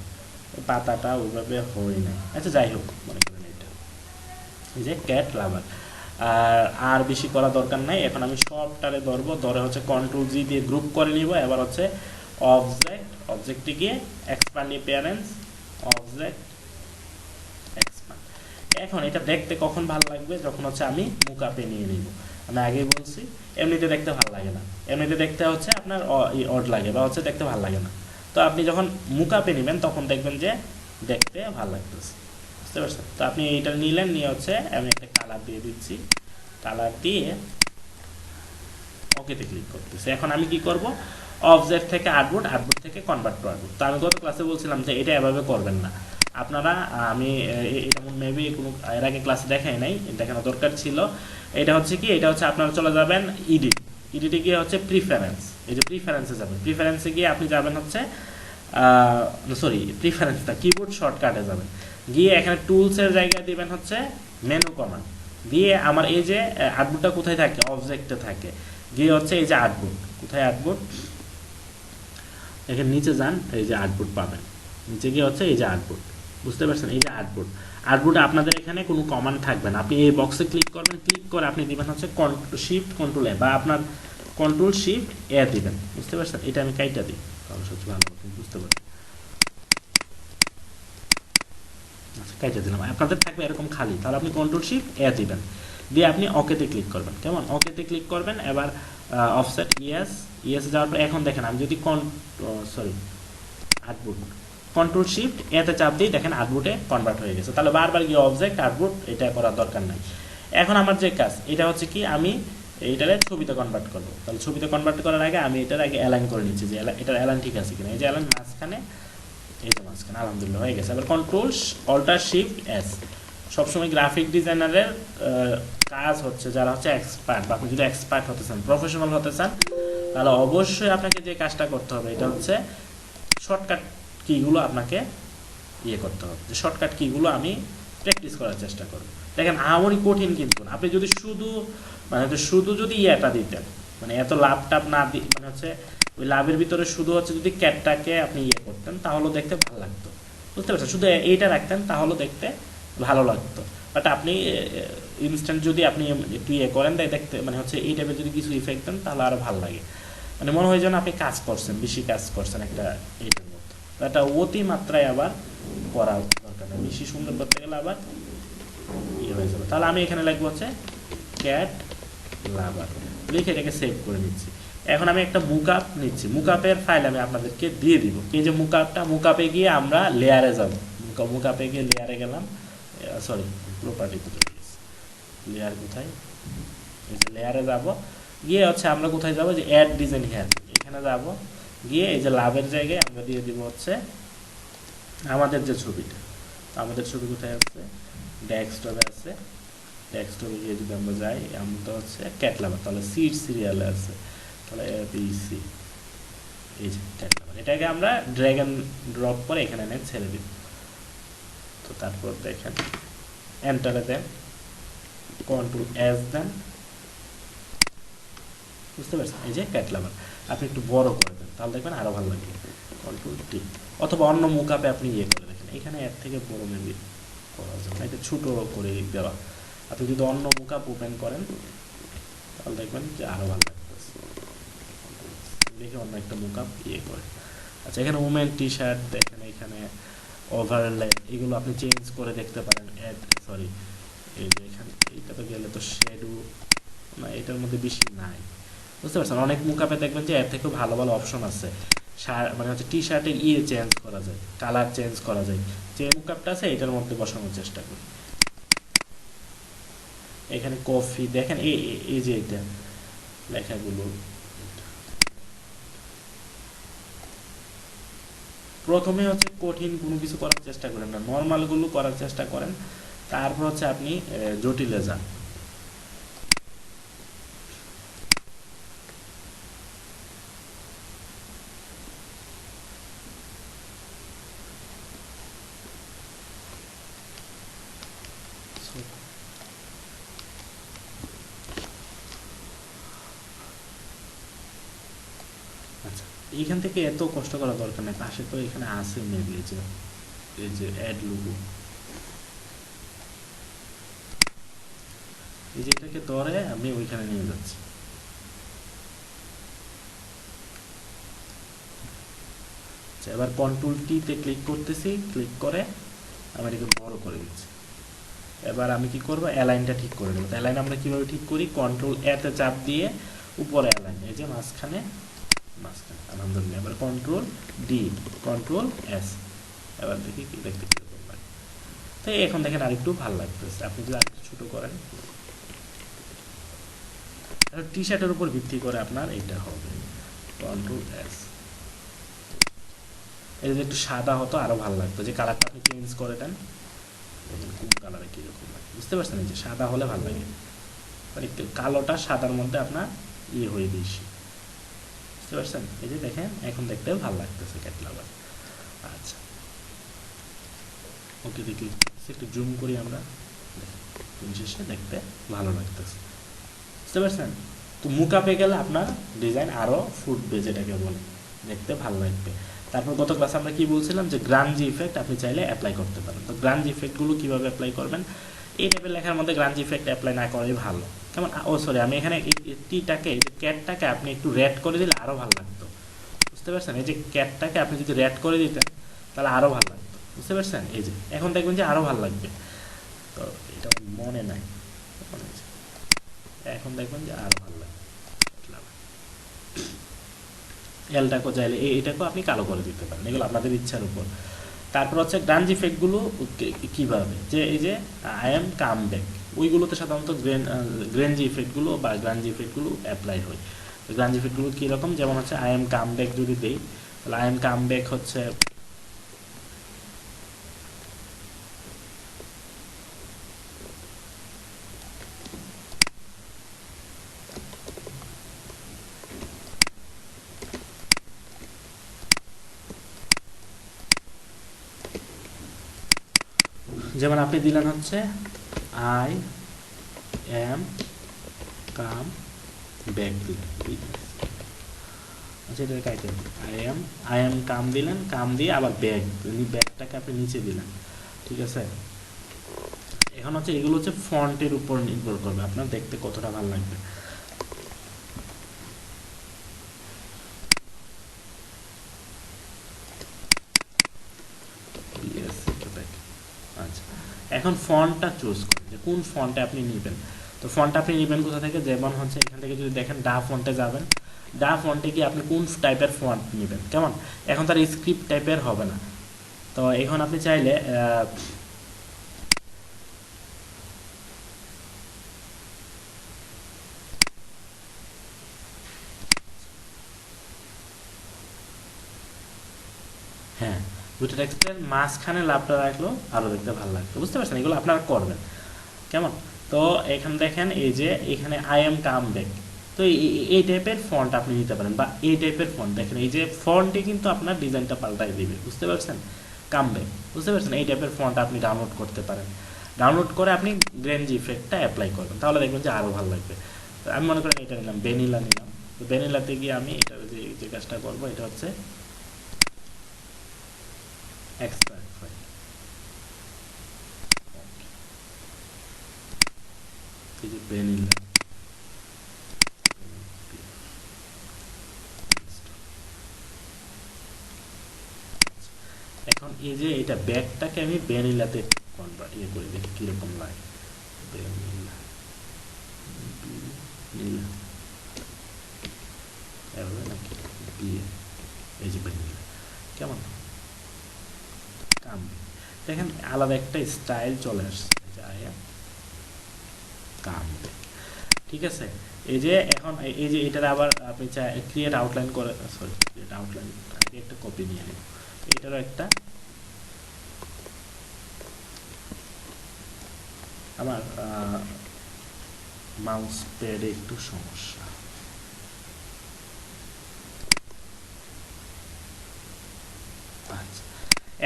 পাতাটা ওইভাবে হয় না, আচ্ছা যাই হোক, মনে করেন এটা এই যে ক্যাট লাভার, আর বেশি করা দরকার নাই। এখন আমি সবটারে ধরবো, ধরে হচ্ছে কন্ট্রোল জি দিয়ে গ্রুপ করে নিব। এবার হচ্ছে অবজেক্টে গিয়ে এক্সপ্যান্ড অ্যাপিয়ারেন্স, অবজেক্ট এক্সপ্যান্ড। এখন এটা দেখতে কখন ভালো লাগবে, যখন হচ্ছে আমি মুকআপে নিয়ে নিব। আমি আগেই বলছি এমনিতে দেখতে ভালো লাগে না, এমনিতে দেখতে হচ্ছে আপনার অড লাগে, বা হচ্ছে দেখতে ভালো লাগে না। তো আপনি যখন মুকআপে নেবেন তখন দেখবেন যে দেখতে ভালো লাগতেছে, বুঝতে পারছেন। তো আপনি এইটা নিলেন, নিয়ে হচ্ছে আমি একটা কালার দিয়ে দিচ্ছি, কালার দিয়ে ওকেতে ক্লিক করতেছি। এখন আমি কি করব, অবজেক্ট থেকে আর্টবোর্ড, আর্টবোর্ড থেকে কনভার্ট টু আর্টবোর্ড। তো আমি গত ক্লাসে বলছিলাম যে এটা এভাবে করবেন না আপনারা, আমি এটা মেবি কোনো এর আগে ক্লাসে দেখাই নাই, দেখানো দরকার ছিল। এটা হচ্ছে কি, এটা হচ্ছে আপনারা চলে যাবেন এডিটে গিয়ে হচ্ছে প্রিফারেন্স, এই যে প্রিফারেন্সে যাবেন, প্রিফারেন্সে গিয়ে আপনি যাবেন হচ্ছে কিবোর্ড শর্টকাটে যাবেন, গিয়ে এখানে টুলসের জায়গায় দিবেন হচ্ছে মেনু কমান্ড, দিয়ে আমার এই যে আর্টবোর্ডটা কোথায় থাকে, অবজেক্টে থাকে, গিয়ে হচ্ছে এই যে আর্টবোর্ড, কোথায় আর্টবোর্ড, এখানে নিচে যান, এই যে আর্টবোর্ড পাবেন, নিচে গিয়ে হচ্ছে এই যে আর্টবোর্ড, বুঝতে পারছেন, এই যে আর্টবোর্ড। আর্টবোর্ডে আপনাদের এখানে কোনো কমান্ড থাকবে না, আপনি এই বক্সে ক্লিক করবেন, ক্লিক করে আপনি দিবেন হচ্ছে শিফট কন্ট্রোল এ, বা আপনার কন্ট্রোল শিফট এ দিবেন, বুঝতে পারছেন। এটা আমি কাইটা দিই তাহলে সবচেয়ে ভালো বুঝতে পারবেন। আচ্ছা, কাইটা দিলাম, আপনাদের থাকবে এরকম খালি, তাহলে আপনি কন্ট্রোল শিফট এ দিবেন, দিয়ে আপনি ওকেতে ক্লিক করবেন, কেমন, ওকেতে ক্লিক করবেন। এবার অফসেট ইয়েস, ইয়েসে যাওয়ার পর এখন দেখেন আমি যদি সরি আর্টবোর্ড কন্ট্রোল শিফট এতে চাপ দিই, দেখেন আর্টবোর্ডে কনভার্ট হয়ে গেছে। তাহলে বারবার গিয়ে অবজেক্ট আর্টবোর্ড এটা করার দরকার নাই। এখন আমার যে কাজ এটা হচ্ছে কি, আমি এইটারে ছবিতে কনভার্ট করবো, তাহলে ছবিতে কনভার্ট করার আগে আমি এটার আগে অ্যালাইন করে নিচ্ছি যে এটার অ্যালাইন ঠিক আছে কিনা, এই যে অ্যালাইন মাঝখানে, এই যে মাঝখানে আলহামদুলিল্লাহ হয়ে গেছে। এবার কন্ট্রোল অল্টার শিফট এস। সবসময় গ্রাফিক ডিজাইনারের কাজ হচ্ছে, যারা হচ্ছে এক্সপার্ট, বা আপনি যদি এক্সপার্ট হতে চান, প্রফেশনাল হতে চান, তাহলে অবশ্যই আপনাকে যে কাজটা করতে হবে এটা হচ্ছে শর্টকাট কিগুলো আপনাকে করতে হবে, যে শর্টকাট কিগুলো আমি প্র্যাকটিস করার চেষ্টা করব। দেখেন আমারই কঠিন কিন্তু না, আপনি যদি শুধু যদি ইয়েটা দিতেন, মানে এত লাভ টাভ না দি, মানে হচ্ছে ওই লাভের ভিতরে শুধু হচ্ছে যদি ক্যাটটাকে আপনি করতেন তাহলে দেখতে ভালো লাগতো, বুঝতে পারছেন, শুধু এইটা রাখতেন তাহলে দেখতে ভালো লাগতো। বাট আপনি ইনস্ট্যান্ট যদি আপনি একটু করেন, তাই দেখতে মানে হচ্ছে এই টাইপের যদি কিছু ইফেক্ট দেন তাহলে আরও ভালো লাগে, মানে মনে হয় যেন আপনি কাজ করছেন, বেশি কাজ করছেন একটা এইটার মধ্যে। এটা অতিমাত্রায় আবার করা দরকার নেই, বেশি সুন্দর করতে গেলে আবার হয়ে যাবে। তাহলে আমি এখানে লিখবো হচ্ছে ক্যাট লাভার, লিখে এটাকে সেভ করে নিচ্ছি। এখন আমি একটা মুকআপ নিচ্ছি, মুকআপের ফাইল আমি আপনাদেরকে দিয়ে দিব। এই যে মুকআপে গিয়ে আমরা লেয়ারে যাব, মুকআপে গিয়ে লেয়ারে গেলাম, সরি প্রপার্টি কোথায় গেছে, লেয়ার কোথায়, এই যে লেয়ারে যাব, গিয়ে হচ্ছে আমরা কোথায় যাব, যে অ্যাড ডিজাইন হেয়ার, এখানে যাব, গিয়ে এই যে লাভের জায়গায় আমরা দিয়ে দিব হচ্ছে আমাদের যে ছবিটা, আমাদের ছবি কোথায় আছে, ডেস্কটপে আছে, ডেস্কটপে গিয়ে যদি আমরা যাই, আমরা হচ্ছে ক্যাট লাভার, তাহলে সিট সিরিয়ালে আছে, তাহলে এবিসি, এই যে ক্যাট লাভার, এটাকে আমরা ড্র্যাগ এন্ড ড্রপ করে এখানে এনে ছেড়ে দিব। তো তারপর দেখেন এন্টারে দেন, কন্ট্রোল এস দেন, বুঝতে পারছেন, এই যে ক্যাট লাভার। আপনি একটু বড় করে দেন তাহলে দেখবেন আরো ভালো লাগবে, কন্ট্রোল টি, অথবা অন্য মুকআপে আপনি করে দেখেন, এখানে এর থেকে বড় মেবি করা যাবে না, এটা ছোট করে দেওয়া। আপনি যদি অন্য মুকআপ ওপেন করেন তাহলে দেখবেন যে আরো ভালো লাগতেছে, দেখে অন্য একটা মুকআপ করে। আচ্ছা, এখানে উমেন টি শার্ট দেখেন, এখানে ওভারলে, এগুলো আপনি চেঞ্জ করে দেখতে পারেন। সরি, এই যে এখানে এইটাতে গেলে তো শ্যাডো না, এটার মধ্যে বেশি নাই, বুঝতে পারছেন। অনেক মুকআপে দেখবেন যে এর থেকেও ভালো ভালো অপশন আছে, মানে হচ্ছে টি শার্টের চেঞ্জ করা যায়, কালার চেঞ্জ করা যায়। যে মুকআপটা আছে এটার মধ্যে বসানোর চেষ্টা করি। এখানে কফি দেখেন, এই যে এটা লেখাগুলো, প্রথমে হচ্ছে কঠিন কোনো কিছু করার চেষ্টা করেন না, নর্মালগুলো করার চেষ্টা করেন, তারপর হচ্ছে আপনি জটিলে যান। আচ্ছা, এইখান থেকে এত কষ্ট করা দরকার নেই, পাশে তো এখানে আছে মেবি, এই যে অ্যাড লোগো, এই যে এটাকে ধরে আমি ওইখানে নিয়ে যাচ্ছি। আচ্ছা, এবার কন্ট্রোল টিতে ক্লিক করতেছি, ক্লিক করে আমি এটাকে বড় করে দিচ্ছি। এবার আমি কি করব, অ্যালাইনটা ঠিক করে দেবো। অ্যালাইন আমরা কিভাবে ঠিক করি, কন্ট্রোল এতে চাপ দিয়ে উপরে অ্যালাইন, এই যে মাঝখানে, আলহামদুলিল্লাহ। এবার কন্ট্রোল ডি, কন্ট্রোল এস, এবার দেখি কি দেখতে কিরকম লাগে। তো এখন দেখেন আরেকটু ভালো লাগতেছে, আপনি যদি আরেকটু ছোট করেন, টি শার্টের উপর ভিত্তি করে আপনার এটা হবে, কন্ট্রোল এস। এই যে একটু সাদা হতো আরো ভালো লাগতো, যে কালারটা আপনি চেঞ্জ করে দেন, কোন কালারে কিরকম লাগে, বুঝতে পারছেন, এই যে সাদা হলে ভালো লাগে, একটু কালোটা সাদার মধ্যে আপনার হয়ে বেশি, বুঝতে পারছেন। এই যে দেখেন এখন দেখতে ভালো লাগতেছে ক্যাট লাভার। আচ্ছা, ওকে, দেখি একটু জুম করি আমরা, দিন শেষে দেখতে ভালো লাগতেছে। বুঝতে পারছেন? তো মুকআপে গেলে আপনার ডিজাইন আরও ফুটবে, যেটাকে বলে দেখতে ভালো লাগবে। তারপর গত ক্লাসে আমরা কি বলছিলাম যে গ্রাঞ্জি ইফেক্ট আপনি চাইলে অ্যাপ্লাই করতে পারেন। তো গ্রাঞ্জি ইফেক্টগুলো কীভাবে অ্যাপ্লাই করবেন, এই টাইপের লেখার মধ্যে গ্রাঞ্জি ইফেক্ট অ্যাপ্লাই না করাই ভালো। কেমন? সরি, আমি এখানে টিটাকে, এই যে ক্যাটটাকে আপনি একটু রেড করে দিলে আরও ভালো লাগতো। বুঝতে পারছেন? এই যে ক্যাটটাকে আপনি যদি রেড করে দিতেন তাহলে আরও ভালো লাগতো। বুঝতে পারছেন? এই যে এখন দেখবেন যে আরও ভালো লাগবে। তো এটা মনে নাই, এখন দেখবেন যে আরও ভালো লাগবে। এলটাকেও চাইলে এইটাকেও আপনি কালো করে দিতে পারেন, এগুলো আপনাদের ইচ্ছার উপর। তারপর হচ্ছে গ্রাঞ্জ ইফেক্টগুলো কীভাবে, যে এই যে আই এম কাম ব্যাক, ওইগুলোতে সাধারণত গ্রেঞ্জি ইফেক্টগুলো বা গ্রাঞ্জ ইফেক্টগুলো অ্যাপ্লাই হয়। গ্রাঞ্জ ইফেক্টগুলো কীরকম, যেমন হচ্ছে আই এম কাম ব্যাক যদি দেই, তাহলে আই এম কাম ব্যাক হচ্ছে যেমন আপনি দিলেন হচ্ছে আই এম কাম ব্যাক দিলেন, আচ্ছা এটা কাইটেন আই এম কাম দিলেন, কাম দিয়ে আবার ব্যাক, ব্যাকটাকে আপনি নিচে দিলেন। ঠিক আছে? এখন হচ্ছে এগুলো হচ্ছে ফন্টের উপর নির্ভর করবে আপনার দেখতে কতটা ভালো লাগবে। আচ্ছা, এখন ফন্টটা চুজ করুন যে কোন ফন্টে আপনি নেবেন। তো ফন্টটা আপনি নেবেন কোথা থেকে, যেমন হচ্ছে এখান থেকে যদি দেখেন ডা ফন্টে যাবেন, ডা ফন্টে গিয়ে আপনি কোন টাইপের ফন্ট নেবেন। কেমন? এখন তার স্ক্রিপ্ট টাইপের হবে না। তো এখন আপনি চাইলে হ্যাঁ, দুটো টেক্সটের মাঝখানে লাভটা রাখলো আরও দেখতে ভালো লাগবে। বুঝতে পারছেন? এগুলো আপনারা করবেন। কেমন? তো এখানে দেখেন এই যে এখানে আই এম কাম ব্যাক, তো এই টাইপের ফন্ট আপনি নিতে পারেন, বা এই টাইপের ফন্ট দেখেন, এই যে ফন্টে কিন্তু আপনার ডিজাইনটা পাল্টাই দিবে। বুঝতে পারছেন? কাম ব্যাক, বুঝতে পারছেন? এই টাইপের ফন্ট আপনি ডাউনলোড করতে পারেন। ডাউনলোড করে আপনি গ্রেঞ্জ ইফেক্টটা অ্যাপ্লাই করবেন, তাহলে দেখবেন যে আরও ভালো লাগবে। তো আমি মনে করেন এটা নিলাম, ভ্যানিলা নিলাম। তো ভ্যানিলাতে গিয়ে আমি এটা যে কাজটা করবো, এটা হচ্ছে এক্সট্রাক্ট ফাইল, এই যে ভ্যানিলা, এখন এই যে এটা ব্যাগটাকে আমি ভ্যানিলাতে কনভার্ট করে দেখি কীরকম লাগে। ভ্যানিলা নীলা এভাবে নাকি বিয়ে, এই যে ভ্যানিলা, কেমন কাম দেখেন আলাদা একটা স্টাইল চলে আসছে। কাম, ঠিক আছে? এই যে এখন এই যে এটার আবার আপনি চাই ক্রিয়েট আউটলাইন করে, সরি ক্রিয়েট আউটলাইন একটা কপি নিয়ে নেব, এটারও একটা আমার মাউস প্যাডে একটু সমস্যা। আচ্ছা,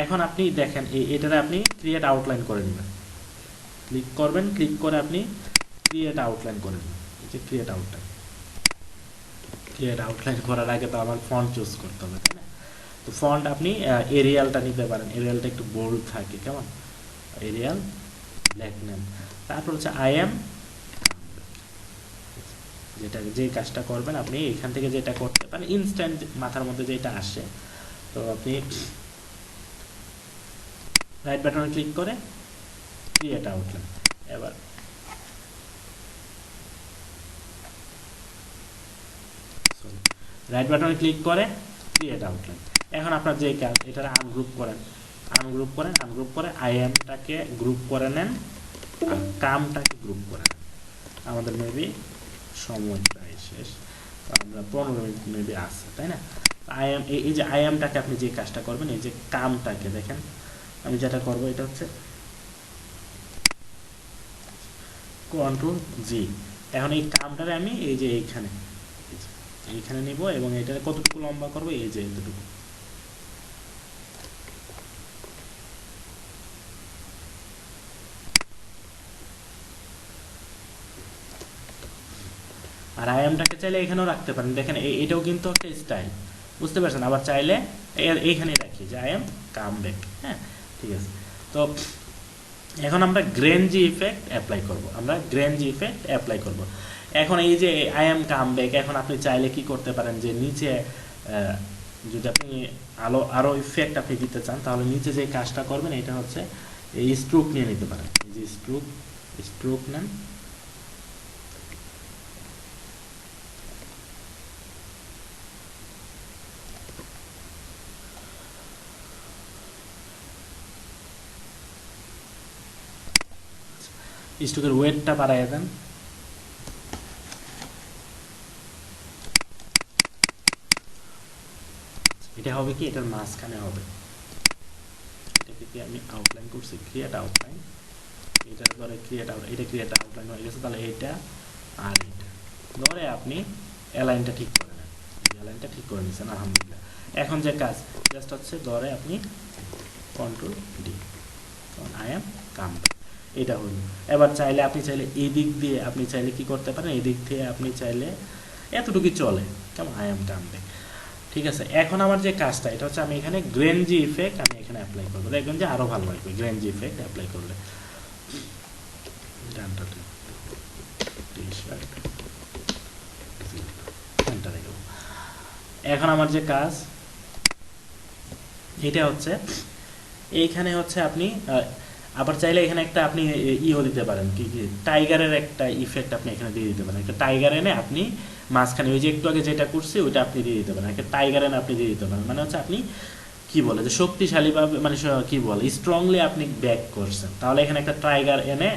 এখন আপনি দেখেন এটারে আপনি ক্রিয়েট আউটলাইন করে নেবেন, ক্লিক করবেন, ক্লিক করে আপনি ক্রিয়েট আউটলাইন করে নেবেন। এই যে ক্রিয়েট আউটলাইন করার আগে তো আমার ফন্ট চুজ করতে হবে, তাই না? তো ফন্ট আপনি এরিয়ালটা নিতে পারেন, এরিয়ালটা একটু বোল্ড থাকে, কেমন? Arial black name. তারপর হচ্ছে আই এম, যেটা যে কাজটা করবেন আপনি এখান থেকে যেটা করতে পারেন ইনস্ট্যান্ট মাথার মধ্যে যেটা আসে, তো আপনি রাইট বাটনে ক্লিক করে ক্রিয়েট আউটলাইন, এবার রাইট বাটনে ক্লিক করে ক্রিয়েট আউটলাইন। এখন আপনার যে কাজ, এটা আনগ্রুপ করে আই এমটাকে গ্রুপ করে নেন আর কামটাকে গ্রুপ করে নেন। আমাদের মেবি সময় প্রায় শেষ, তো আমরা 15 মিনিট মেবি আছে, তাই না? আই এম, এই যে আই এমটাকে আপনি যে কাজটা করবেন, এই যে কামটাকে দেখেন, আমি যেটা করবো এটা হচ্ছে কন্ট্রোল জি। এখন এই কামটারে আমি এই যে এইখানে নিব এবং এটা কতটুকু লম্বা করবো, এই যে এতটুকু। আর আইএমটাকে চাইলে এখানেও রাখতে পারেন, দেখেন এটাও কিন্তু একটা স্টাইল, বুঝতে পারছেন। আবার চাইলে এইখানে রাখি যে আই এম কাম ব্যাক। হ্যাঁ, ঠিক আছে। তো এখন আমরা গ্রেঞ্জি ইফেক্ট অ্যাপ্লাই করব, আমরা গ্রেঞ্জি ইফেক্ট অ্যাপ্লাই করব। এখন এই যে আই এম কাম ব্যাক, এখন আপনি চাইলে কি করতে পারেন যে নিচে যদি আপনি আরও ইফেক্ট আপনি দিতে চান, তাহলে নিচে যে কাজটা করবেন এটা হচ্ছে এই স্ট্রোক নিয়ে নিতে পারেন। এই যে স্ট্রোক নেন, স্ট্রোকের ওয়েটটা বাড়াইয়া দেন। এটা হবে কি, এটার মাঝখানে হবে। এটাকে আমি আউটলাইন করছি, ক্রিয়েট আউটলাইন, এটার পরে ক্রিয়েট আউট, এটা ক্রিয়েট আউটলাইন হয়ে গেছে। তাহলে এটা আর এটা ধরে আপনি অ্যালাইনটা ঠিক করে নেন, অ্যালাইনটা ঠিক করে নিচ্ছেন, আলহামদুলিল্লাহ। এখন যে কাজ জাস্ট হচ্ছে ধরে আপনি কন্ট্রোল ডি, আই এম কাম, এটা হইল। এবার চাইলে আপনি চাইলে এই দিক দিয়ে আপনি চাইলে কি করতে পারেন, এই দিক থেকে আপনি চাইলে এতটুকুই চলে, কেমন আই এম কাম ব্যাক। ঠিক আছে, এখন আমার যে কাজটা এটা হচ্ছে আমি এখানে গ্রেঞ্জি ইফেক্ট আমি এখানে অ্যাপ্লাই করবো, দেখবেন যে আরও ভালো লাগবে গ্রেঞ্জি ইফেক্ট অ্যাপ্লাই করলে। এখন আমার যে কাজ এটা হচ্ছে এইখানে হচ্ছে আপনি আবার চাইলে এখানে একটা আপনি ইও দিতে পারেন, কি টাইগারের একটা ইফেক্ট আপনি এখানে দিয়ে দিতে পারেন। একটা টাইগার এনে আপনি মাঝখানে ওই যে একটু আগে যেটা করছি ওইটা আপনি দিয়ে দিতে পারেন, একটা টাইগার এনে আপনি দিয়ে দিতে পারেন। মানে হচ্ছে আপনি কি বলে যে শক্তিশালীভাবে, মানে কি বলে স্ট্রংলি আপনি ব্যাক করছেন, তাহলে এখানে একটা টাইগার এনে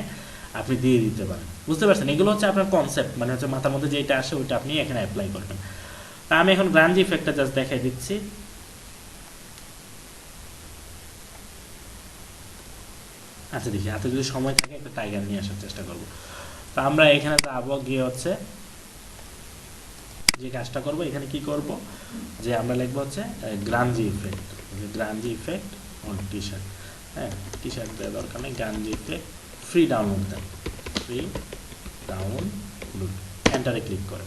আপনি দিয়ে দিতে পারেন, বুঝতে পারছেন। এগুলো হচ্ছে আপনার কনসেপ্ট, মানে হচ্ছে মাথার মধ্যে যেটা আসে ওইটা আপনি এখানে অ্যাপ্লাই করবেন। তা আমি এখন গ্রাঞ্জি ইফেক্টটা জাস্ট দেখাই দিচ্ছি। আচ্ছা দেখি হাতে যদি সময় থাকে একটা টাইগার নিয়ে আসার চেষ্টা করব। তো আমরা এখানে যাবো, গিয়ে হচ্ছে যে কাজটা করব, এখানে কি করব যে আমরা লিখবো হচ্ছে grungy effect, grungy effect on T shirt. হ্যাঁ, টি শার্ট দেওয়ার দরকার নেই, গ্রাঞ্জি ইফেক্ট ফ্রি ডাউনলোড দেন, ফ্রি ডাউনলোড, এন্টারে ক্লিক করে।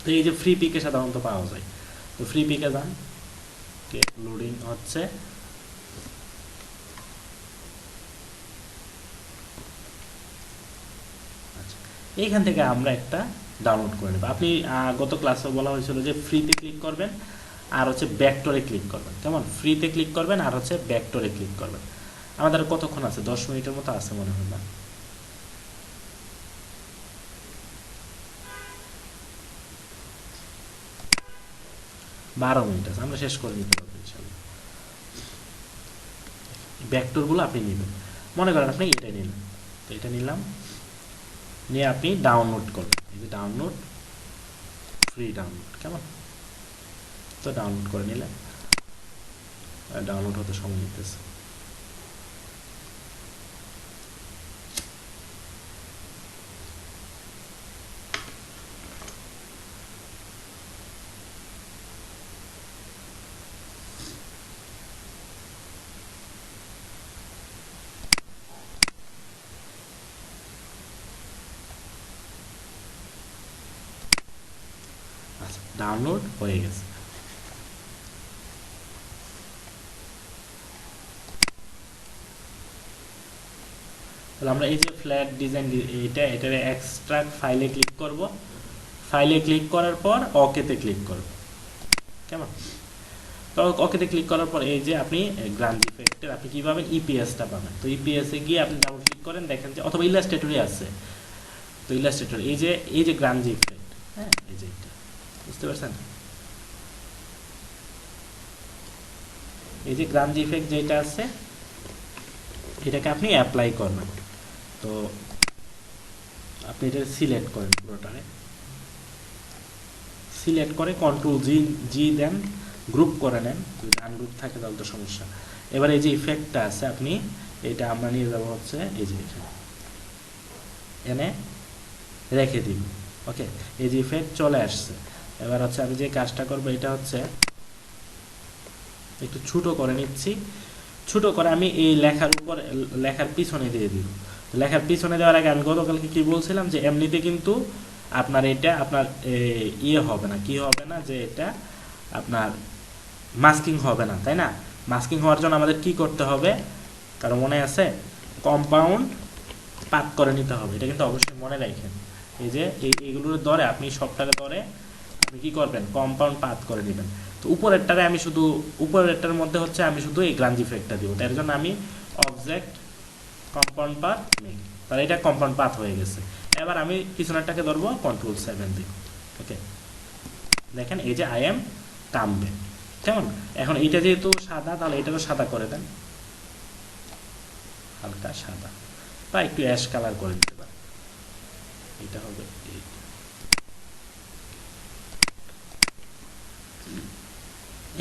তো এই যে ফ্রি পিকে সাধারণত পাওয়া যায়, তো ফ্রি পিকে যান, লোডিং হচ্ছে। এইখান থেকে আমরা একটা ডাউনলোড করে নেব। আপনি গত ক্লাসে বলা হয়েছিল যে ফ্রিতে ক্লিক করবেন আর হচ্ছে ব্যাকটরে ক্লিক করবেন, কেমন ফ্রিতে ক্লিক করবেন আর হচ্ছে ব্যাকটরে ক্লিক করবেন। আমাদের কতক্ষণ আছে, 10 মিনিটের মতো আছে মনে হয় না, বারো মিনিট আছে, আমরা শেষ করে নিতে পারবো ইনশাল্লাহ। ব্যাকটরগুলো আপনি নেবেন, মনে করেন আপনি এটা নিলেন, তো এটা নিলাম, নিয়ে আপনি ডাউনলোড করবেন, এই যে ডাউনলোড, ফ্রি ডাউনলোড, কেমন। তো ডাউনলোড করে নিলেন, ডাউনলোড হতে সময় নিতেছে। আচ্ছা, ডাউনলোড হয়ে গেছে। তাহলে আমরা এই যে ফ্ল্যাট ডিজাইন, এটার এক্সট্রাক্ট ফাইলে ক্লিক করব, ফাইলে ক্লিক করার পর ওকেতে ক্লিক করব, কেমন। তো ওকেতে ক্লিক করার পর এই যে আপনি গ্রাঞ্জি ইফেক্টের আপনি কি পাবেন, ইপিএসটা পাবেন। তো ইপিএসে গিয়ে আপনি ডাবল ক্লিক করেন, দেখেন যে অথবা ইলাস্ট্রেটরই আছে, তো ইলাস্ট্রেটর এই যে গ্রাঞ্জি ইফেক্ট, হ্যাঁ এই যে এটা, বুঝতে পারছেন, এই যে গ্রাঞ্জি ইফেক্ট যেটা আছে এটাকে আপনি অ্যাপ্লাই করবেন। তো আপনি এটা সিলেক্ট করেন, পুরোটাকে সিলেক্ট করে কন্ট্রোল জি দেন, গ্রুপ করে নেন, যদি আনগ্রুপ থাকে তাহলে তো সমস্যা। এবার এই যে ইফেক্টটা আছে আপনি এটা আমরা নিয়ে যাবো হচ্ছে এই যে এনে রেখে দিন, ওকে। এই যে ইফেক্ট চলে আসছে। এবার হচ্ছে আমি যে কাজটা করবো এটা হচ্ছে একটু ছোটো করে নিচ্ছি, ছোটো করে আমি এই লেখার উপর, লেখার পিছনে দিয়ে দিব। লেখার পিছনে দেওয়ার আগে আমি গতকালকে কি বলছিলাম যে এমনিতে কিন্তু আপনার এটা আপনার ইয়ে হবে না, কি হবে না, যে এটা আপনার মাস্কিং হবে না, তাই না? মাস্কিং হওয়ার জন্য আমাদের কি করতে হবে, কারো মনে আছে? কম্পাউন্ড পাত করে নিতে হবে, এটা কিন্তু অবশ্যই মনে রাখেন। এই যে এইগুলোর দরে আপনি সবটাকে দরে আপনি কি করবেন, কম্পাউন্ড পাত করে নেবেন। তো উপরেরটারে আমি শুধু উপরেরটার মধ্যে হচ্ছে আমি শুধু এই গ্রাঞ্জ ইফেক্টটা দিব, তার জন্য আমি অবজেক্ট কম্পাউন্ড পাথ মেক, তাহলে এটা কম্পাউন্ড পাথ হয়ে গেছে। এবার আমি পিছনেরটাকে ধরবো Ctrl+7 দিব। ওকে, দেখেন এই যে আই এম কামবে, কেমন? এখন এইটা যেহেতু সাদা, তাহলে এটাকে সাদা করে দেন, হালকা সাদা বা একটু অ্যাশ কালার করে দিতে পারেন। এটা হবে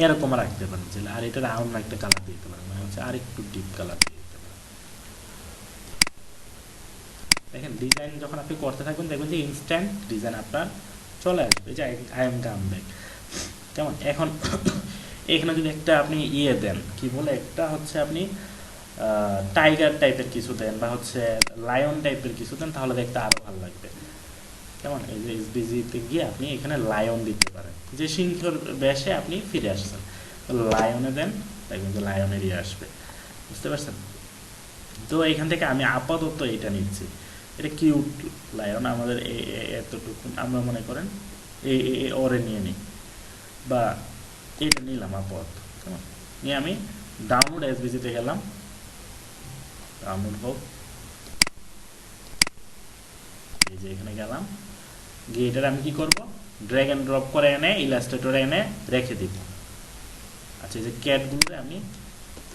এরকম রাখতে পারেন, আর এটা রাউন্ড একটা কালার দিতে পারেন, মানে হচ্ছে আর একটু ডিপ কালার দিয়ে দিতে পারেন। দেখেন ডিজাইন যখন আপনি করতে থাকবেন দেখবেন যে ইনস্ট্যান্ট ডিজাইন আপনার চলে আসবে, যে আই এম কাম ব্যাক, কেমন? এখন এখানে যদি একটা আপনি ইয়ে দেন, কি বলে, একটা হচ্ছে আপনি টাইগার টাইপের কিছু দেন বা হচ্ছে লায়ন টাইপের কিছু দেন, তাহলে দেখতে আরো ভালো লাগবে, কেমন? এই যে এসবিজিতে গিয়ে আপনি এখানে লায়ন দিতে পারেন, যে সিংহর বেশে আপনি ফিরে আসছেন, লায়নে দেন, দেখবেন যে লায়নেরই আসবে, বুঝতে পারছেন? তো এখান থেকে আমি আপাতত এটা নিচ্ছি, এটা কিউট লায়ন, আমাদের এতটুকু আমরা মনে করেন এই ওরে নিয়ে নিই, বা এটা নিলাম আপাতত, কেমন? নিয়ে আমি ডাউনলোড এসবিজিতে গেলাম, ডাউনলোড হোক, এই যে এখানে গেলাম, গিয়ে এটার আমি কি করব, ড্র্যাগ এন্ড ড্রপ করে এনে ইলাস্ট্রেটরে এনে রেখে দিব। আচ্ছা, এই যে ক্যাটগুলো আমি